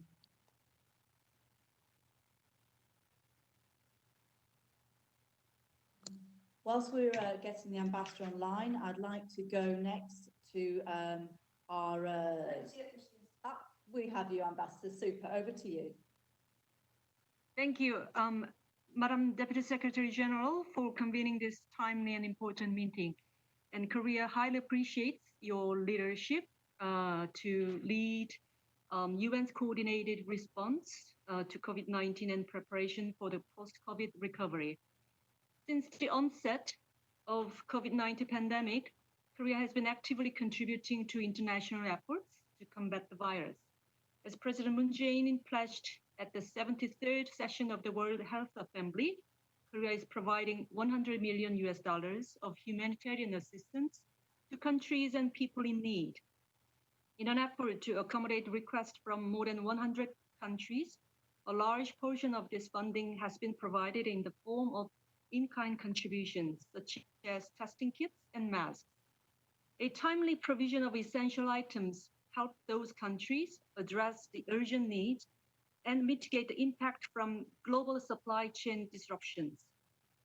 Whilst we're getting the ambassador online, I'd like to go next to we have you, Ambassador. Super. Over to you. Thank you, Madam Deputy Secretary General, for convening this timely and important meeting. And Korea highly appreciates your leadership to lead UN's coordinated response to COVID-19 and preparation for the post-COVID recovery. Since the onset of COVID-19 pandemic, Korea has been actively contributing to international efforts to combat the virus. As President Moon Jae-in pledged at the 73rd session of the World Health Assembly, Korea is providing $100 million of humanitarian assistance to countries and people in need. In an effort to accommodate requests from more than 100 countries, a large portion of this funding has been provided in the form of in-kind contributions, such as testing kits and masks. A timely provision of essential items helped those countries address the urgent needs and mitigate the impact from global supply chain disruptions.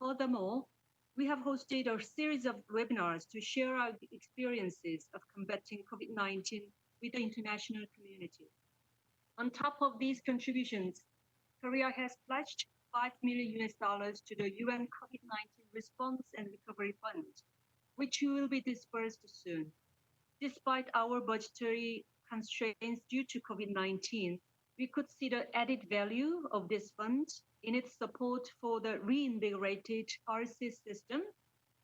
Furthermore, we have hosted a series of webinars to share our experiences of combating COVID-19 with the international community. On top of these contributions, Korea has pledged $5 million to the UN COVID-19 Response and Recovery Fund, which will be dispersed soon. Despite our budgetary constraints due to COVID-19, we could see the added value of this fund in its support for the reinvigorated RC system,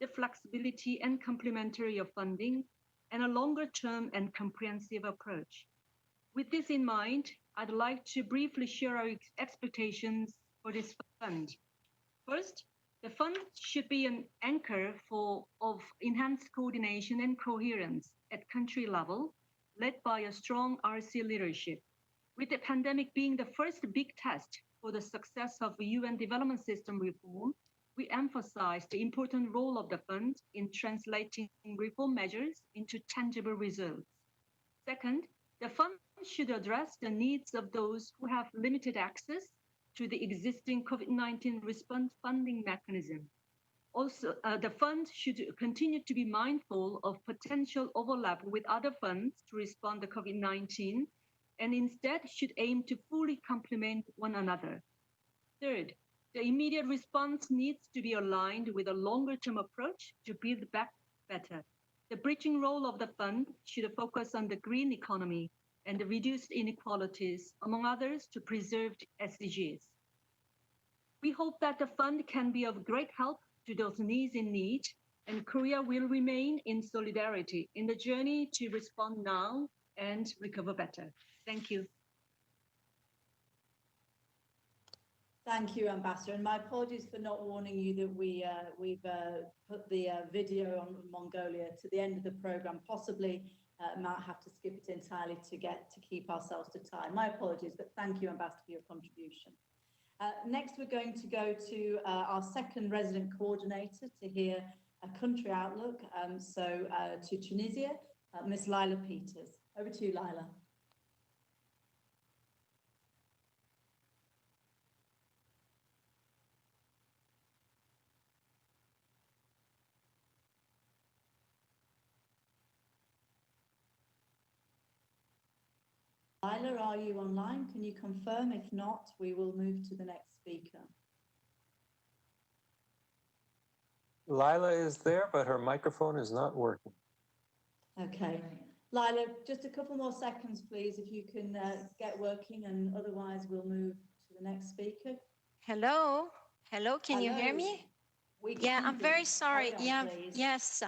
the flexibility and complementary of funding, and a longer-term and comprehensive approach. With this in mind, I'd like to briefly share our expectations for this fund. First, the fund should be an anchor of enhanced coordination and coherence at country level, led by a strong RC leadership. With the pandemic being the first big test for the success of UN development system reform, we emphasize the important role of the fund in translating reform measures into tangible results. Second, the fund should address the needs of those who have limited access to the existing COVID-19 response funding mechanism. Also, the fund should continue to be mindful of potential overlap with other funds to respond to COVID-19, and instead should aim to fully complement one another. Third, the immediate response needs to be aligned with a longer-term approach to build back better. The bridging role of the fund should focus on the green economy and the reduced inequalities, among others, to preserve SDGs. We hope that the fund can be of great help to those needs in need, and Korea will remain in solidarity in the journey to respond now and recover better. Thank you. Thank you, Ambassador. And my apologies for not warning you that we've put the video on Mongolia to the end of the program. Possibly might have to skip it entirely to keep ourselves to time. My apologies, but thank you, Ambassador, for your contribution. Next, we're going to go to our second resident coordinator to hear a country outlook. To Tunisia, Ms. Lila Peters. Over to you, Lila. Lila, are you online? Can you confirm? If not, we will move to the next speaker. Lila is there, but her microphone is not working. Okay. Lila, just a couple more seconds, please, if you can get working, and otherwise we'll move to the next speaker. Hello? Hello, can you hear me? Yeah, I'm very sorry. Yeah, yes.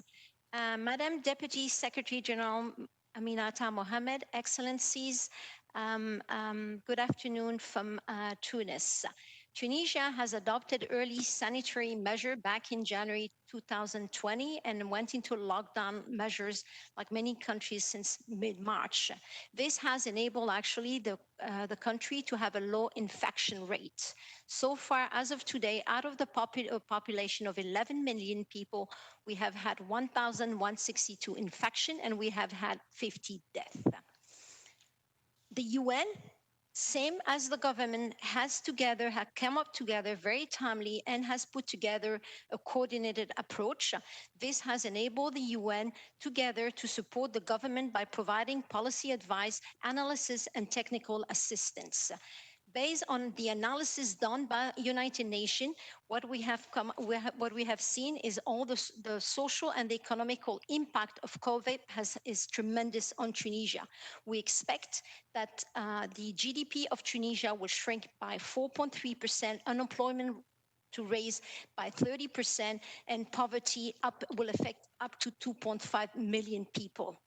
Madam Deputy Secretary General Aminata Mohamed, Excellencies, good afternoon from Tunis. Tunisia has adopted early sanitary measure back in January 2020 and went into lockdown measures like many countries since mid-March. This has enabled actually the country to have a low infection rate. So far, as of today, out of the population of 11 million people, we have had 1,162 infection and we have had 50 deaths. The UN, same as the government, have come up together very timely and has put together a coordinated approach. This has enabled the UN together to support the government by providing policy advice, analysis, and technical assistance. Based on the analysis done by United Nations, what we have seen is all the social and the economical impact of COVID is tremendous on Tunisia. We expect that the GDP of Tunisia will shrink by 4.3%, unemployment to raise by 30%, and poverty will affect up to 2.5 million people.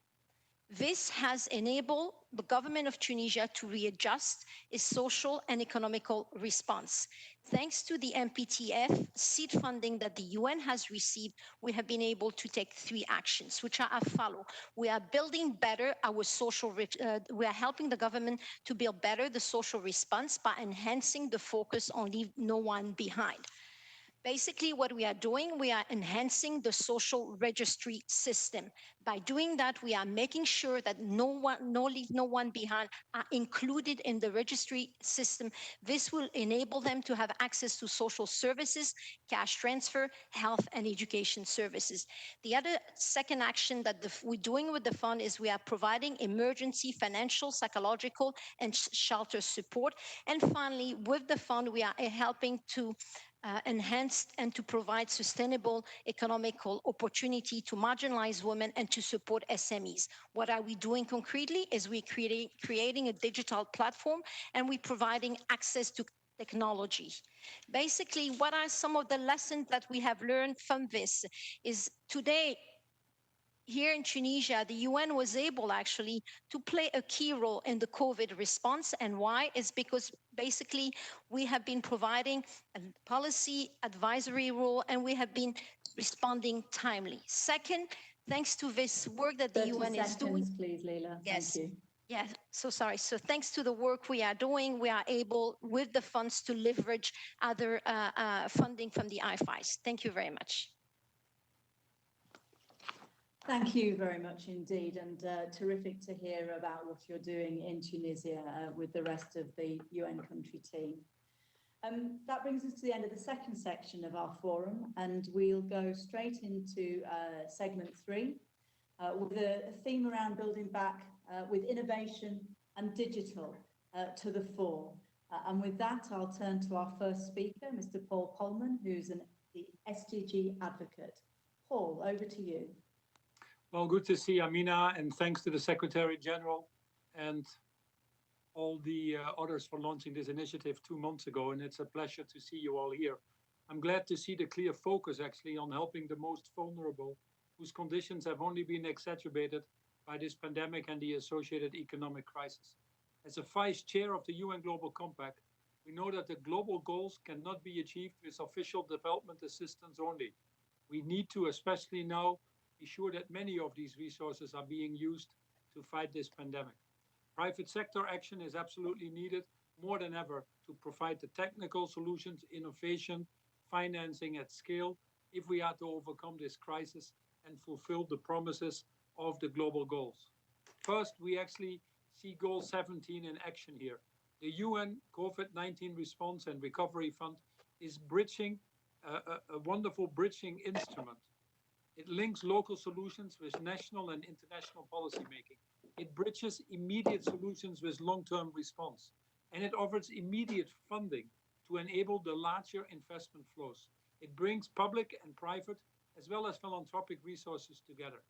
This has enabled the government of Tunisia to readjust its social and economical response. Thanks to the MPTF seed funding that the UN has received, we have been able to take 3 actions, which are as follow. We are building better our we are helping the government to build better the social response by enhancing the focus on leave no one behind. Basically, what we are doing, we are enhancing the social registry system. By doing that, we are making sure that no one behind are included in the registry system. This will enable them to have access to social services, cash transfer, health, and education services. The other second action that we're doing with the fund is we are providing emergency financial, psychological, and shelter support. And finally, with the fund, we are helping to enhance and to provide sustainable economical opportunity to marginalized women and to support SMEs. What are we doing concretely is we're creating a digital platform and we're providing access to technology. Basically, what are some of the lessons that we have learned from this is today, here in Tunisia, the UN was able actually to play a key role in the COVID response. And why? It's because basically we have been providing a policy advisory role and we have been responding timely. Second, thanks to this work that the UN is doing. 30 seconds, please, Leila. Yes. Thank you. Yeah, so sorry. So thanks to the work we are doing, we are able, with the funds, to leverage other funding from the IFIs. Thank you very much. Thank you very much indeed, and terrific to hear about what you're doing in Tunisia with the rest of the UN country team. That brings us to the end of the second section of our forum, and we'll go straight into segment 3 with a theme around building back with innovation and digital to the fore. And with that, I'll turn to our first speaker, Mr. Paul Coleman, who's the SDG advocate. Paul, over to you. Well, good to see Amina, and thanks to the Secretary General and all the others for launching this initiative 2 months ago, and it's a pleasure to see you all here. I'm glad to see the clear focus actually on helping the most vulnerable, whose conditions have only been exacerbated by this pandemic and the associated economic crisis. As a vice chair of the UN Global Compact, We know that the global goals cannot be achieved with official development assistance only. We need to, especially now, be sure that many of these resources are being used to fight this pandemic. Private sector action is absolutely needed more than ever to provide the technical solutions, innovation, financing at scale if we are to overcome this crisis and fulfill the promises of the global goals. First, we actually see Goal 17 in action here. The UN COVID-19 Response and Recovery Fund is bridging a wonderful bridging instrument. It links local solutions with national and international policymaking. It bridges immediate solutions with long-term response. And it offers immediate funding to enable the larger investment flows. It brings public and private as well as philanthropic resources together.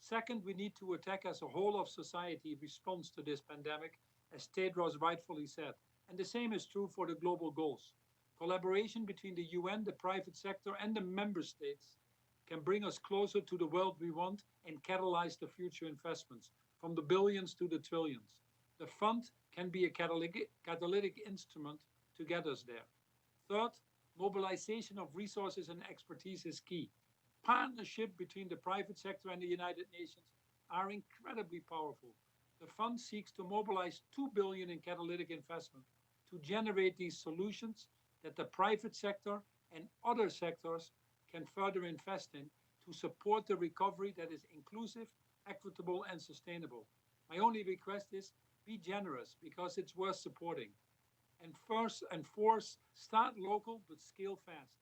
Second, we need to attack as a whole of society response to this pandemic, as Tedros rightfully said. And the same is true for the global goals. Collaboration between the UN, the private sector, and the member states can bring us closer to the world we want and catalyze the future investments, from the billions to the trillions. The fund can be a catalytic instrument to get us there. Third, mobilization of resources and expertise is key. Partnership between the private sector and the United Nations are incredibly powerful. The fund seeks to mobilize $2 billion in catalytic investment to generate these solutions that the private sector and other sectors can further invest in to support the recovery that is inclusive, equitable, and sustainable. My only request is be generous because it's worth supporting. And fourth, start local but scale fast.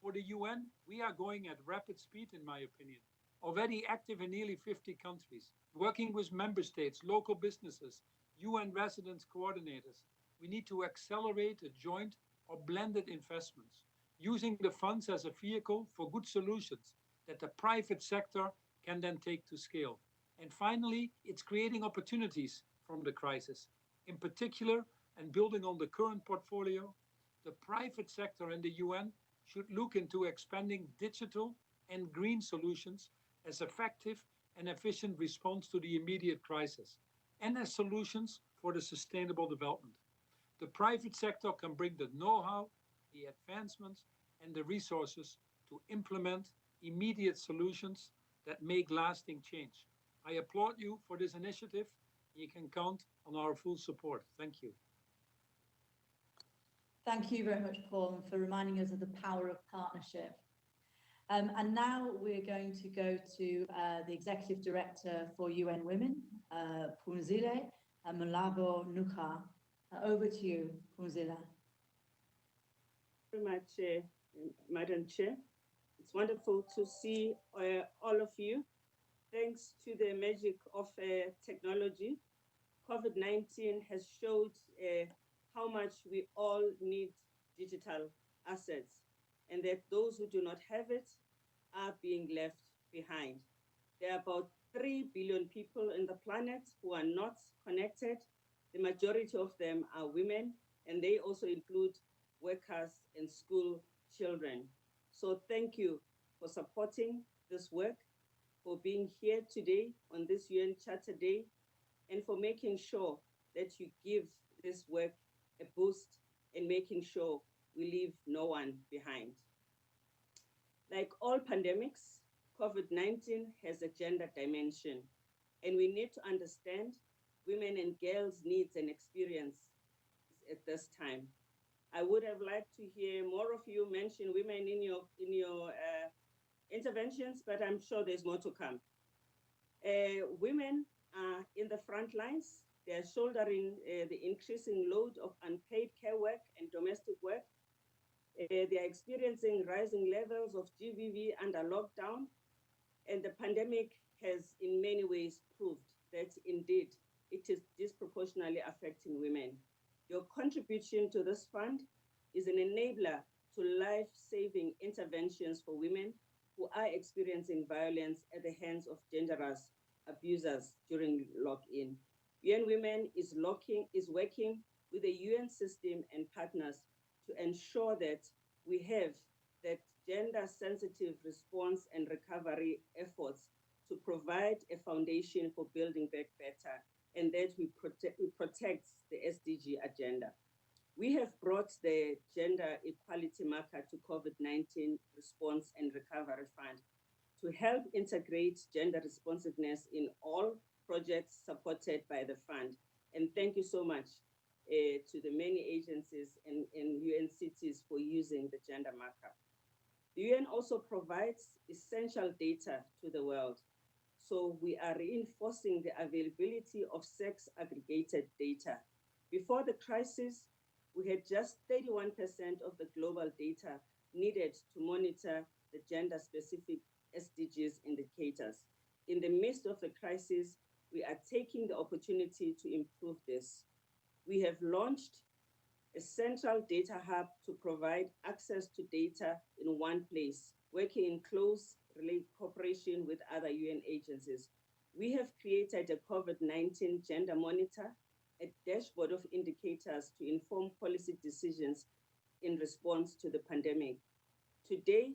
For the UN, we are going at rapid speed, in my opinion, already active in nearly 50 countries, working with member states, local businesses, UN residence coordinators. We need to accelerate the joint or blended investments, using the funds as a vehicle for good solutions that the private sector can then take to scale. And finally, it's creating opportunities from the crisis. In particular, and building on the current portfolio, the private sector and the UN should look into expanding digital and green solutions as effective and efficient response to the immediate crisis, and as solutions for the sustainable development. The private sector can bring the know-how, the advancements, and the resources to implement immediate solutions that make lasting change. I applaud you for this initiative. You can count on our full support. Thank you. Thank you very much, Paul, for reminding us of the power of partnership. And now we're going to go to the Executive Director for UN Women, Phumzile Mlambo Ngcuka. Over to you, Phumzile. Very much, Madam Chair. It's wonderful to see all of you. Thanks to the magic of technology, COVID-19 has showed how much we all need digital assets, and that those who do not have it are being left behind. There are about 3 billion people on the planet who are not connected. The majority of them are women, and they also include workers and school children. So thank you for supporting this work, for being here today on this UN Charter Day, and for making sure that you give this work a boost and making sure we leave no one behind. Like all pandemics, COVID-19 has a gender dimension, and we need to understand women and girls' needs and experience at this time. I would have liked to hear more of you mention women in your interventions, but I'm sure there's more to come. Women are in the front lines. They are shouldering the increasing load of unpaid care work and domestic work. They are experiencing rising levels of GBV under lockdown, and the pandemic has in many ways proved that indeed it is disproportionately affecting women. Your contribution to this fund is an enabler to life-saving interventions for women who are experiencing violence at the hands of dangerous abusers during lock-in. UN Women is working with the UN system and partners to ensure that we have that gender-sensitive response and recovery efforts to provide a foundation for building back better, and that we protect the SDG agenda. We have brought the gender equality marker to COVID-19 response and recovery fund to help integrate gender responsiveness in all projects supported by the fund. And thank you so much to the many agencies and UN cities for using the gender marker. The UN also provides essential data to the world. So we are reinforcing the availability of sex aggregated data. Before the crisis, we had just 31% of the global data needed to monitor the gender-specific SDGs indicators. In the midst of the crisis, we are taking the opportunity to improve this. We have launched a central data hub to provide access to data in one place, working in close cooperation with other UN agencies. We have created a COVID-19 gender monitor, a dashboard of indicators to inform policy decisions in response to the pandemic. Today,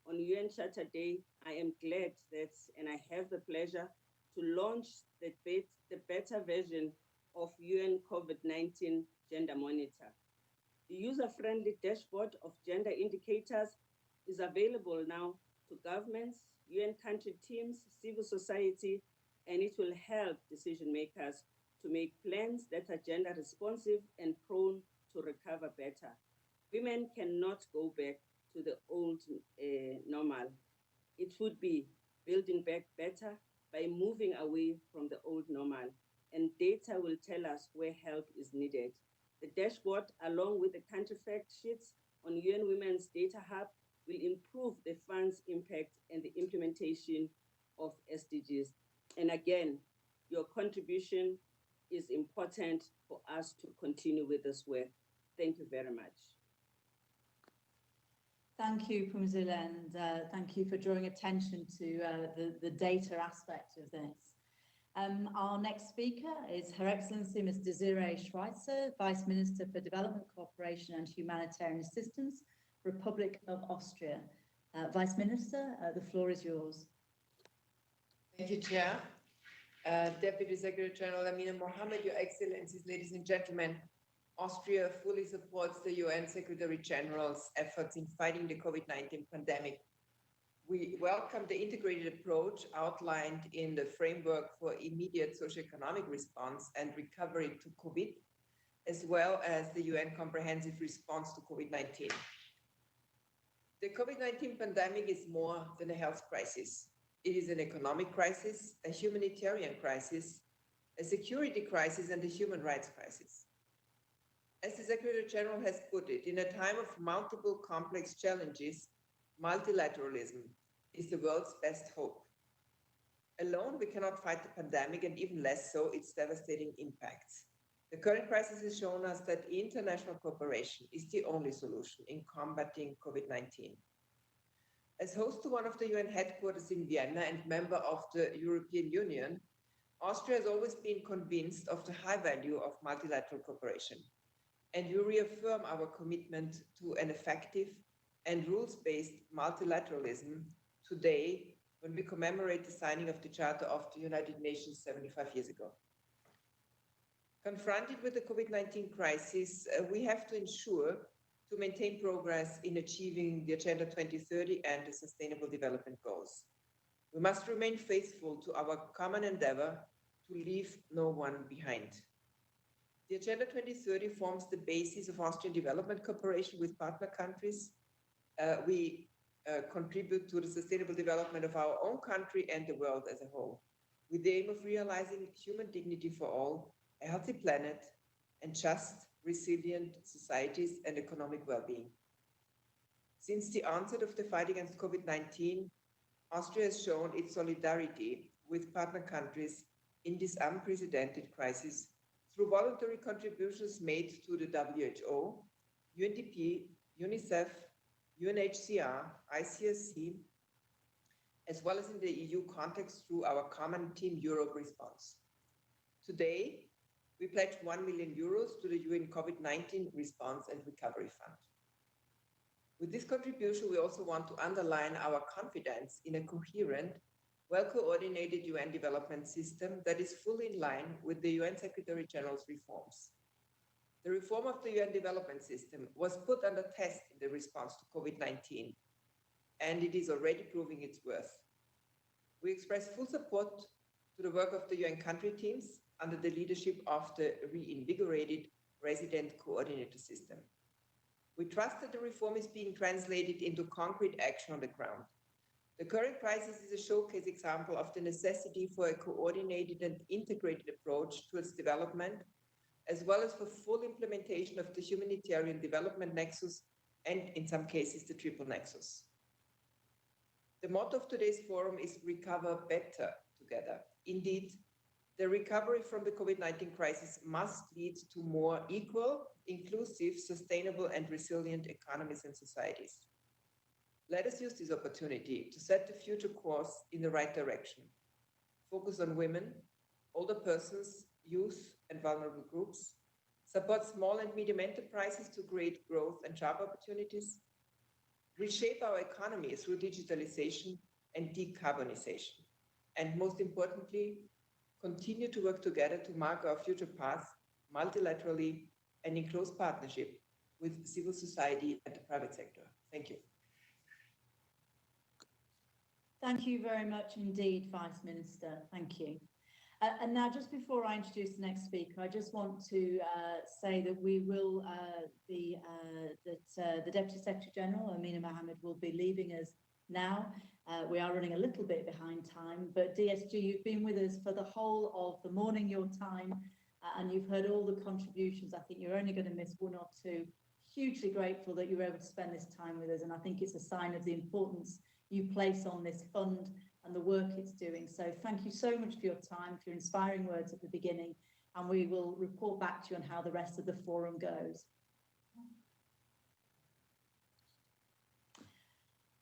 on UN Charter Day, I am glad that, and I have the pleasure to launch the beta version of UN COVID-19 Gender Monitor. The user-friendly dashboard of gender indicators is available now to governments, UN country teams, civil society, and it will help decision makers to make plans that are gender responsive and prone to recover better. Women cannot go back to the old normal. It would be building back better by moving away from the old normal, and data will tell us where help is needed. The dashboard, along with the country fact sheets on UN Women's Data Hub, will improve the fund's impact and the implementation of SDGs. And again, your contribution is important for us to continue with this work. Thank you very much. Thank you, Phumzile, and thank you for drawing attention to the data aspect of this. Our next speaker is Her Excellency Ms. Desiree Schweitzer, Vice Minister for Development Cooperation and Humanitarian Assistance, Republic of Austria. Vice Minister, the floor is yours. Thank you, Chair. Deputy Secretary General Amina Mohammed, Your Excellencies, ladies and gentlemen, Austria fully supports the UN Secretary General's efforts in fighting the COVID-19 pandemic. We welcome the integrated approach outlined in the framework for immediate socioeconomic response and recovery to COVID, as well as the UN comprehensive response to COVID-19. The COVID-19 pandemic is more than a health crisis. It is an economic crisis, a humanitarian crisis, a security crisis, and a human rights crisis. As the Secretary General has put it, in a time of multiple complex challenges, multilateralism is the world's best hope. Alone, we cannot fight the pandemic, and even less so its devastating impacts. The current crisis has shown us that international cooperation is the only solution in combating COVID-19. As host to one of the UN headquarters in Vienna and member of the European Union, Austria has always been convinced of the high value of multilateral cooperation. And we reaffirm our commitment to an effective and rules-based multilateralism today when we commemorate the signing of the Charter of the United Nations 75 years ago. Confronted with the COVID-19 crisis, we have to ensure to maintain progress in achieving the Agenda 2030 and the Sustainable Development Goals. We must remain faithful to our common endeavor to leave no one behind. The Agenda 2030 forms the basis of Austrian development cooperation with partner countries. We contribute to the sustainable development of our own country and the world as a whole, with the aim of realizing human dignity for all, a healthy planet, and just, resilient societies and economic well-being. Since the onset of the fight against COVID-19, Austria has shown its solidarity with partner countries in this unprecedented crisis through voluntary contributions made to the WHO, UNDP, UNICEF, UNHCR, ICRC, as well as in the EU context through our common Team Europe response. Today, we pledged 1 million euros to the UN COVID-19 Response and Recovery Fund. With this contribution, we also want to underline our confidence in a coherent, well-coordinated UN development system that is fully in line with the UN Secretary General's reforms. The reform of the UN development system was put under test in the response to COVID-19, and it is already proving its worth. We express full support to the work of the UN country teams under the leadership of the reinvigorated resident coordinator system. We trust that the reform is being translated into concrete action on the ground. The current crisis is a showcase example of the necessity for a coordinated and integrated approach towards development, as well as for full implementation of the humanitarian development nexus and, in some cases, the triple nexus. The motto of today's forum is Recover Better Together. Indeed, the recovery from the COVID-19 crisis must lead to more equal, inclusive, sustainable, and resilient economies and societies. Let us use this opportunity to set the future course in the right direction. Focus on women, older persons, youth, and vulnerable groups. Support small and medium enterprises to create growth and job opportunities. Reshape our economy through digitalization and decarbonization. And most importantly, continue to work together to mark our future path multilaterally and in close partnership with civil society and the private sector. Thank you. Thank you very much indeed, Vice Minister. Thank you. And now, just before I introduce the next speaker, I just want to say that we will the Deputy Secretary General, Amina Mohammed, will be leaving us now. We are running a little bit behind time, but DSG, you've been with us for the whole of the morning, your time, and you've heard all the contributions. I think you're only going to miss one or two. Hugely grateful that you were able to spend this time with us, and I think it's a sign of the importance you place on this fund and the work it's doing. So thank you so much for your time, for your inspiring words at the beginning, and we will report back to you on how the rest of the forum goes.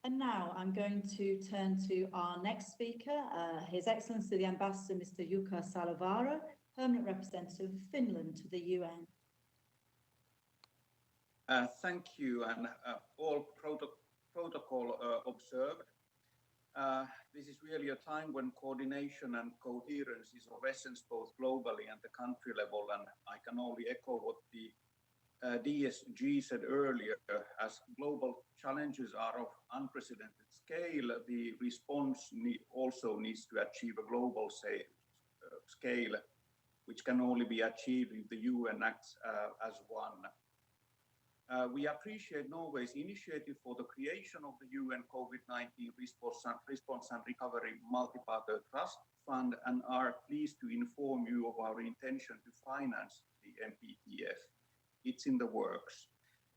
And now I'm going to turn to our next speaker, His Excellency the Ambassador, Mr. Yuka Salavara, Permanent Representative of Finland to the UN. Thank you, and all protocol observed. This is really a time when coordination and coherence is of essence both globally and the country level, and I can only echo what the DSG said earlier. As global challenges are of unprecedented scale, the response also needs to achieve a global scale, which can only be achieved if the UN acts as one. We appreciate Norway's initiative for the creation of the UN COVID-19 Response and Recovery Multi-Partner Trust Fund and are pleased to inform you of our intention to finance the MPTF. It's in the works.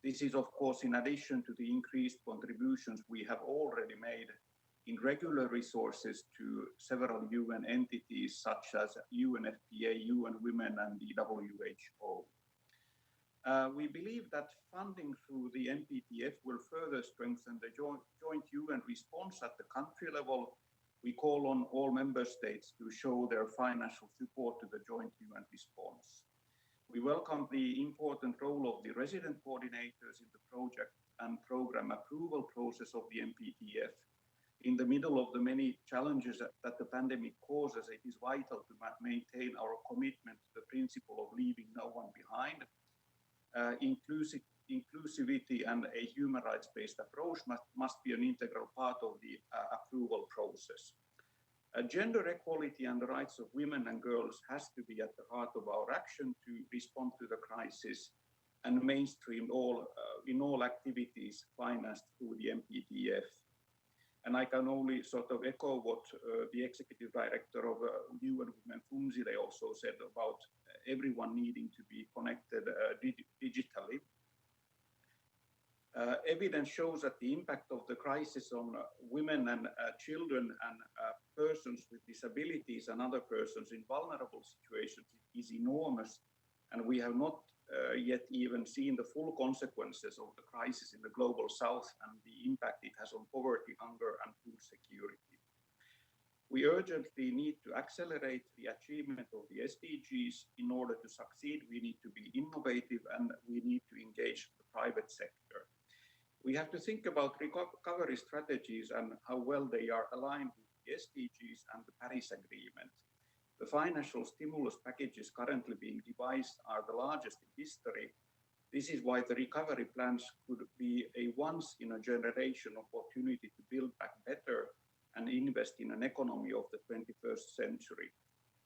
This is, of course, in addition to the increased contributions we have already made in regular resources to several UN entities such as UNFPA, UN Women, and the WHO. We believe that funding through the MPTF will further strengthen the joint UN response at the country level. We call on all member states to show their financial support to the joint UN response. We welcome the important role of the resident coordinators in the project and program approval process of the MPTF. In the middle of the many challenges that the pandemic causes, it is vital to maintain our commitment to the principle of leaving no one behind. Inclusivity and a human rights-based approach must be an integral part of the approval process. Gender equality and the rights of women and girls has to be at the heart of our action to respond to the crisis and mainstream in all activities financed through the MPTF. And I can only sort of echo what the executive director of UN Women Fumsile also said about everyone needing to be connected digitally. Evidence shows that the impact of the crisis on women and children and persons with disabilities and other persons in vulnerable situations is enormous, and we have not yet even seen the full consequences of the crisis in the global south and the impact it has on poverty, hunger, and food security. We urgently need to accelerate the achievement of the SDGs. In order to succeed, we need to be innovative and we need to engage the private sector. We have to think about recovery strategies and how well they are aligned with the SDGs and the Paris Agreement. The financial stimulus packages currently being devised are the largest in history. This is why the recovery plans could be a once-in-a-generation opportunity to build back better and invest in an economy of the 21st century.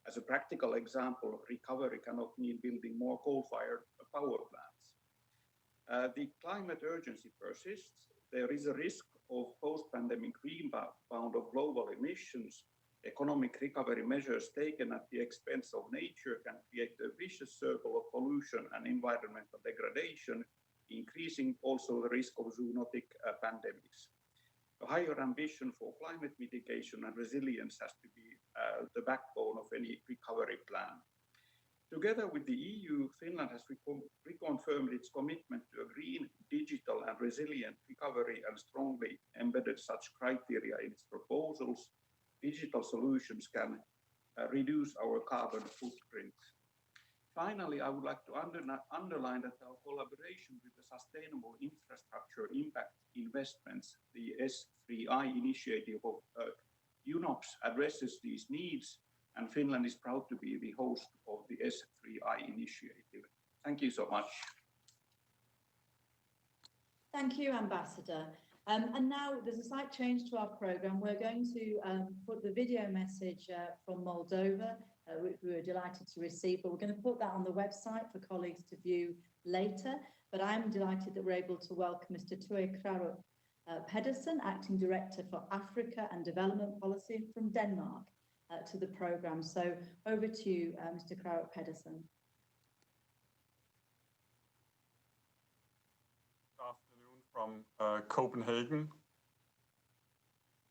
As a practical example, recovery cannot mean building more coal-fired power plants. The climate urgency persists. There is a risk of post-pandemic rebound of global emissions. Economic recovery measures taken at the expense of nature can create a vicious circle of pollution and environmental degradation, increasing also the risk of zoonotic pandemics. A higher ambition for climate mitigation and resilience has to be the backbone of any recovery plan. Together with the EU, Finland has reconfirmed its commitment to a green, digital and resilient recovery and strongly embedded such criteria in its proposals. Digital solutions can reduce our carbon footprint. Finally, I would like to underline that our collaboration with the Sustainable Infrastructure Impact Investments, the S3I initiative of UNOPS, addresses these needs, and Finland is proud to be the host of the S3I initiative. Thank you so much. Thank you, Ambassador. And now there's a slight change to our programme. We're going to put the video message from Moldova, which we were delighted to receive, but we're going to put that on the website for colleagues to view later. But I'm delighted that we're able to welcome Mr. Tue Krarup Pedersen, Acting Director for Africa and Development Policy from Denmark, to the programme. So over to you, Mr. Krarup Pedersen. From Copenhagen.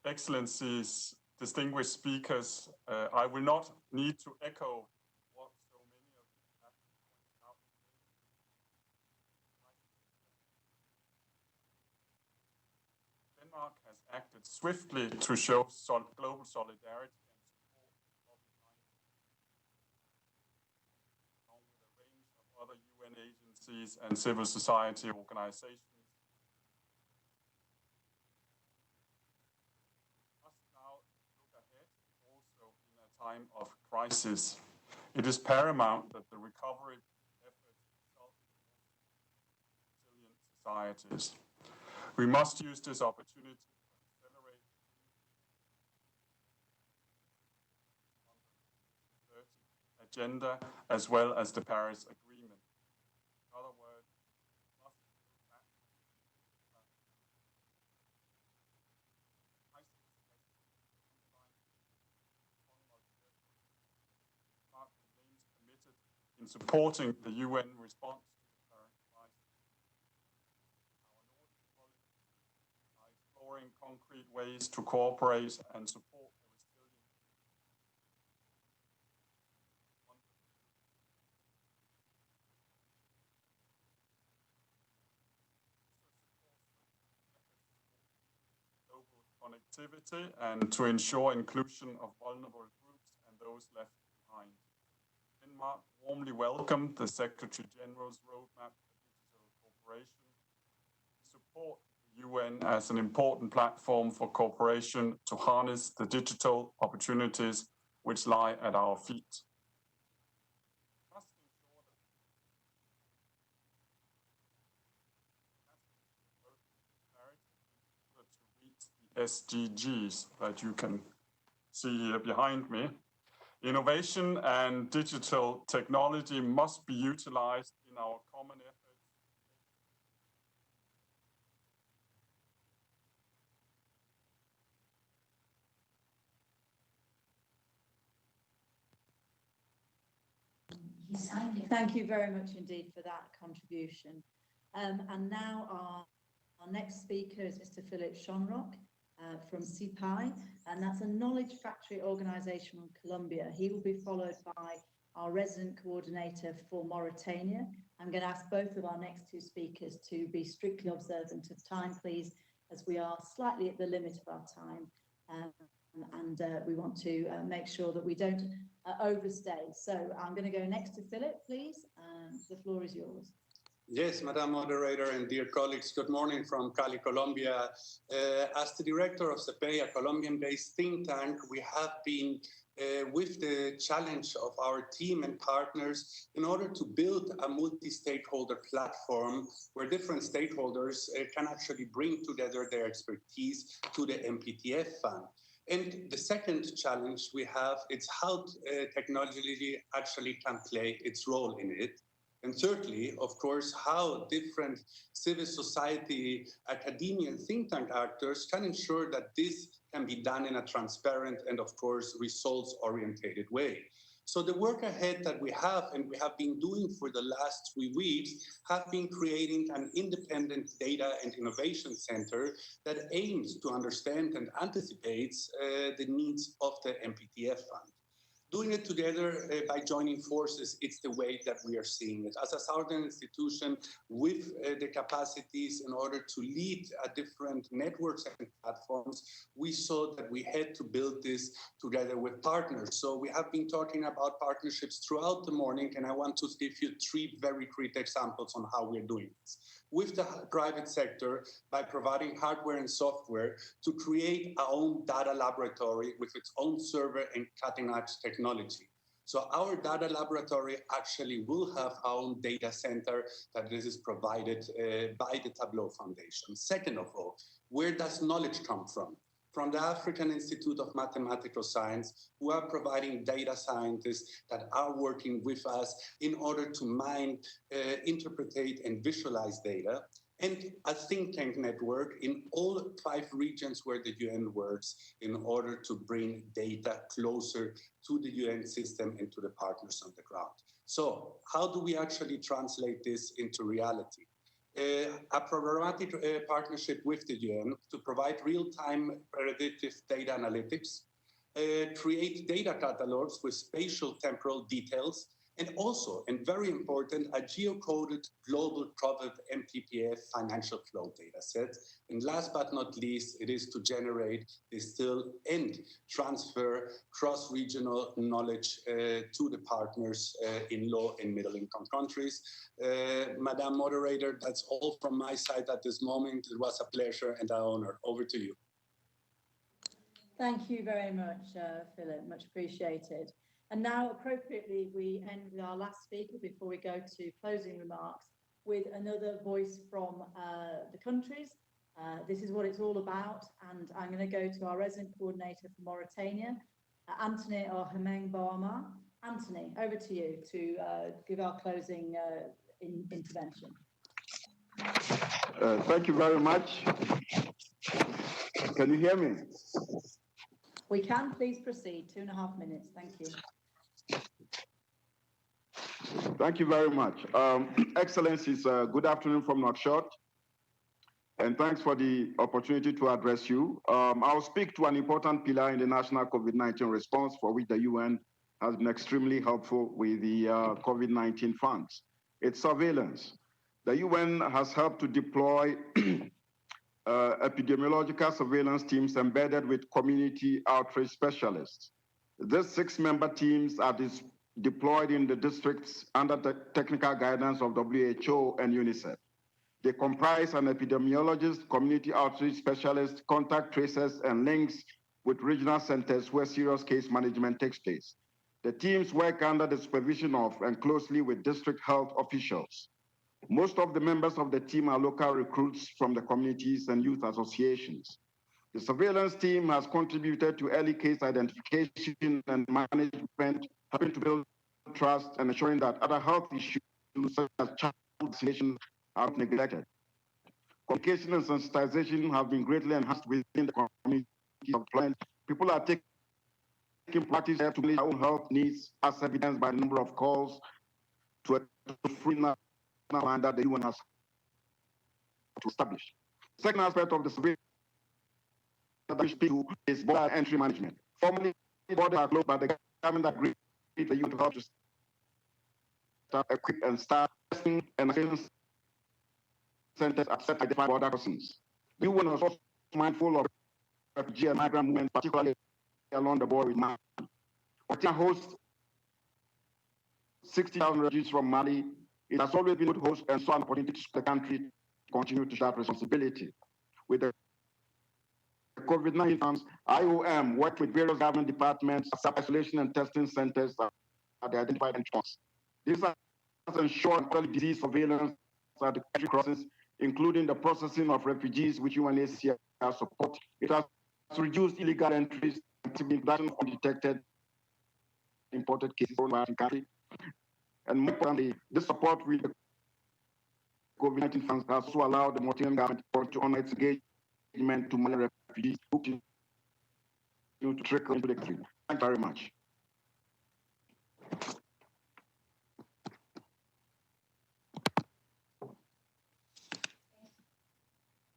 Excellencies, distinguished speakers, I will not need to echo what so many of you have pointed out. Denmark has acted swiftly to show global solidarity and support for COVID-19, along with a range of other UN agencies and civil society organizations. Time of crisis, it is paramount that the recovery efforts result in resilient societies. We must use this opportunity to accelerate the agenda as well as the Paris Agreement. In other words, we must move back in supporting the UN response to the current crisis. Our Nordic colleagues are exploring concrete ways to cooperate and support the resilient global connectivity and to ensure inclusion of vulnerable groups and those left behind. Denmark warmly welcomed the Secretary General's roadmap for digital cooperation. We support the UN as an important platform for cooperation to harness the digital opportunities which lie at our feet. To reach the SDGs that you can see here behind me. Innovation and digital technology must be utilized in our common efforts. Thank you very much indeed for that contribution. And now our next speaker is Mr. Philip Schonrock from CPI, and that's a knowledge factory organization from Colombia. He will be followed by our resident coordinator for Mauritania. I'm going to ask both of our next two speakers to be strictly observant of time, please, as we are slightly at the limit of our time, and we want to make sure that we don't overstay. So I'm going to go next to Philip, please, and the floor is yours. Yes, Madam Moderator and dear colleagues, good morning from Cali, Colombia. As the director of CPI, a Colombian-based think tank, we have been with the challenge of our team and partners in order to build a multi-stakeholder platform where different stakeholders can actually bring together their expertise to the MPTF fund. And the second challenge we have is how technology actually can play its role in it. And thirdly, of course, how different civil society, academia, and think tank actors can ensure that this can be done in a transparent and, of course, results-oriented way. So the work ahead that we have and we have been doing for the last 3 weeks have been creating an independent data and innovation center that aims to understand and anticipates the needs of the MPTF fund. Doing it together by joining forces, it's the way that we are seeing it. As a southern institution with the capacities in order to lead different networks and platforms, we saw that we had to build this together with partners. So we have been talking about partnerships throughout the morning, and I want to give you 3 very concrete examples on how we're doing this. With the private sector, by providing hardware and software to create our own data laboratory with its own server and cutting-edge technology. So our data laboratory actually will have our own data center that this is provided by the Tableau Foundation. Second of all, where does knowledge come from? From the African Institute of Mathematical Science, who are providing data scientists that are working with us in order to mine, interpret, and visualize data, and a think tank network in all 5 regions where the UN works in order to bring data closer to the UN system and to the partners on the ground. So how do we actually translate this into reality? A programmatic partnership with the UN to provide real-time predictive data analytics, create data catalogs with spatial temporal details, and also, and very important, a geocoded global covered MPPF financial flow data set. And last but not least, it is to generate, distill, and transfer cross-regional knowledge to the partners in low and middle-income countries. Madam Moderator, that's all from my side at this moment. It was a pleasure and an honor. Over to you. Thank you very much, Philip. Much appreciated. And now, appropriately, we end with our last speaker before we go to closing remarks with another voice from the countries. This is what it's all about. And I'm going to go to our resident coordinator for Mauritania, Anthony Ohemeng-Boama. Anthony, over to you to give our closing intervention. Thank you very much. Can you hear me? We can. Please proceed. 2.5 minutes. Thank you. Thank you very much. Excellencies, good afternoon from Nouakchott. And thanks for the opportunity to address you. I'll speak to an important pillar in the national COVID-19 response for which the UN has been extremely helpful with the COVID-19 funds. It's surveillance. The UN has helped to deploy epidemiological surveillance teams embedded with community outreach specialists. These 6-member teams are deployed in the districts under the technical guidance of WHO and UNICEF. They comprise an epidemiologist, community outreach specialist, contact tracers, and links with regional centers where serious case management takes place. The teams work under the supervision of and closely with district health officials. Most of the members of the team are local recruits from the communities and youth associations. The surveillance team has contributed to early case identification and management, helping to build trust and ensuring that other health issues such as child vaccination are not neglected. Communication and sensitization have been greatly enhanced within the community of clients. People are taking practice to manage their own health needs, as evidenced by the number of calls to a free line that the UN has to establish. The second aspect of the surveillance is border entry management. Formerly, borders are closed, but the government agreed with the UN to help to start equip and start testing and assistance centers at set identified border crossings. The UN was also mindful of refugee and migrant movement, particularly along the border with Mali. Mauritania hosts 60,000 refugees from Mali. It has always been a good host and saw an opportunity to the country to continue to share responsibility with the COVID-19 funds, IOM worked with various government departments, isolation and testing centers at the identified endpoints. This has ensured early disease surveillance at the country crossings, including the processing of refugees, which UNHCR support. It has reduced illegal entries and introduction of undetected imported cases in the country. And more importantly, this support with the COVID-19 funds has also allowed the Mauritanian government to honor its engagement to Malian refugees who continue to trickle into the country. Thank you very much.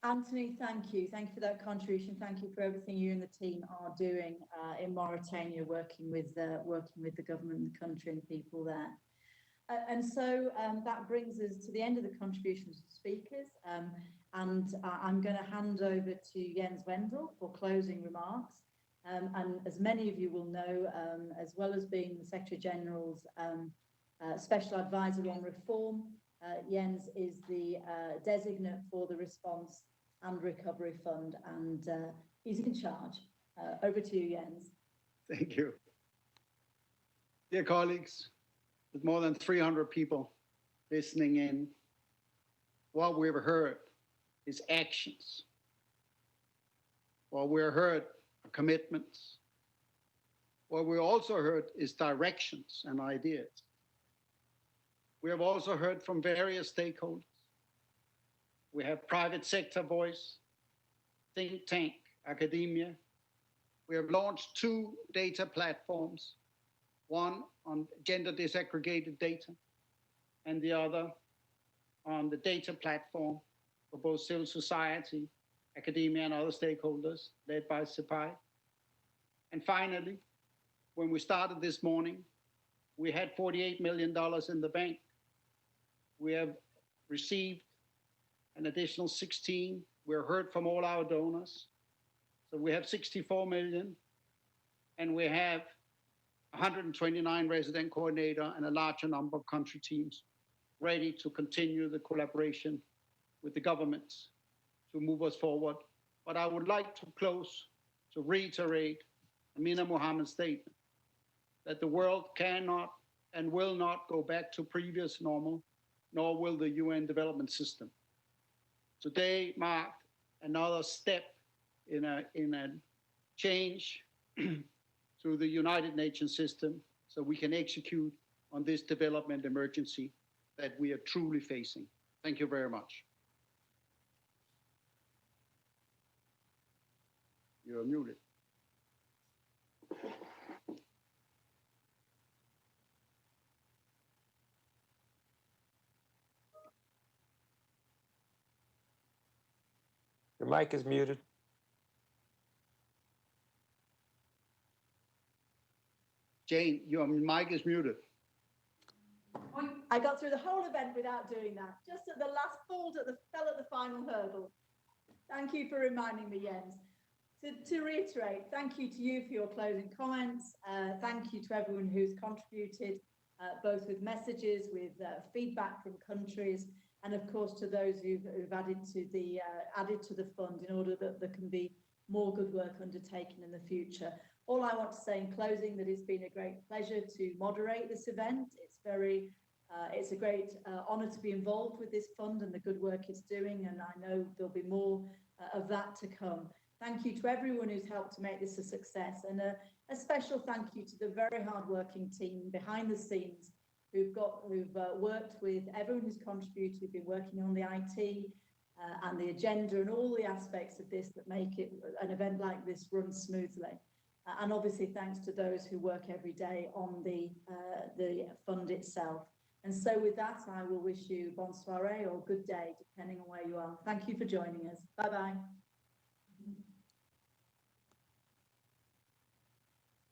Anthony, thank you. Thank you for that contribution. Thank you for everything you and the team are doing in Mauritania, working with the government and the country and people there. And so that brings us to the end of the contributions of speakers. And I'm going to hand over to Jens Wendel for closing remarks. And as many of you will know, as well as being the Secretary General's Special Advisor on Reform, Jens is the designate for the Response and Recovery Fund, and he's in charge. Over to you, Jens. Thank you. Dear colleagues, with more than 300 people listening in, what we've heard is actions. What we've heard are commitments. What we also heard is directions and ideas. We have also heard from various stakeholders. We have private sector voice, think tank, academia. We have launched 2 data platforms, one on gender disaggregated data, and the other on the data platform for both civil society, academia, and other stakeholders, led by CEPI. And finally, when we started this morning, we had $48 million in the bank. We have received an additional 16. We're heard from all our donors. So we have 64 million, and we have 129 resident coordinator and a larger number of country teams ready to continue the collaboration with the governments to move us forward. But I would like to close to reiterate Amina Mohammed's statement that the world cannot and will not go back to previous normal, nor will the UN development system. Today marked another step in a change through the United Nations system so we can execute on this development emergency that we are truly facing. Thank you very much. You're muted. Your mic is muted. Jane, your mic is muted. I got through the whole event without doing that. Just at the last fell at the final hurdle. Thank you for reminding me, Jens. To reiterate, thank you to you for your closing comments. Thank you to everyone who's contributed, both with messages, with feedback from countries, and of course to those who've added to the fund in order that there can be more good work undertaken in the future. All I want to say in closing that it's been a great pleasure to moderate this event. It's a great honour to be involved with this fund and the good work it's doing, and I know there'll be more of that to come. Thank you to everyone who's helped to make this a success, and a special thank you to the very hard-working team behind the scenes who've worked with everyone who's contributed, been working on the IT and the agenda and all the aspects of this that make an event like this run smoothly. And obviously thanks to those who work every day on the fund itself. And so with that, I will wish you bon soirée or good day, depending on where you are. Thank you for joining us. Bye-bye.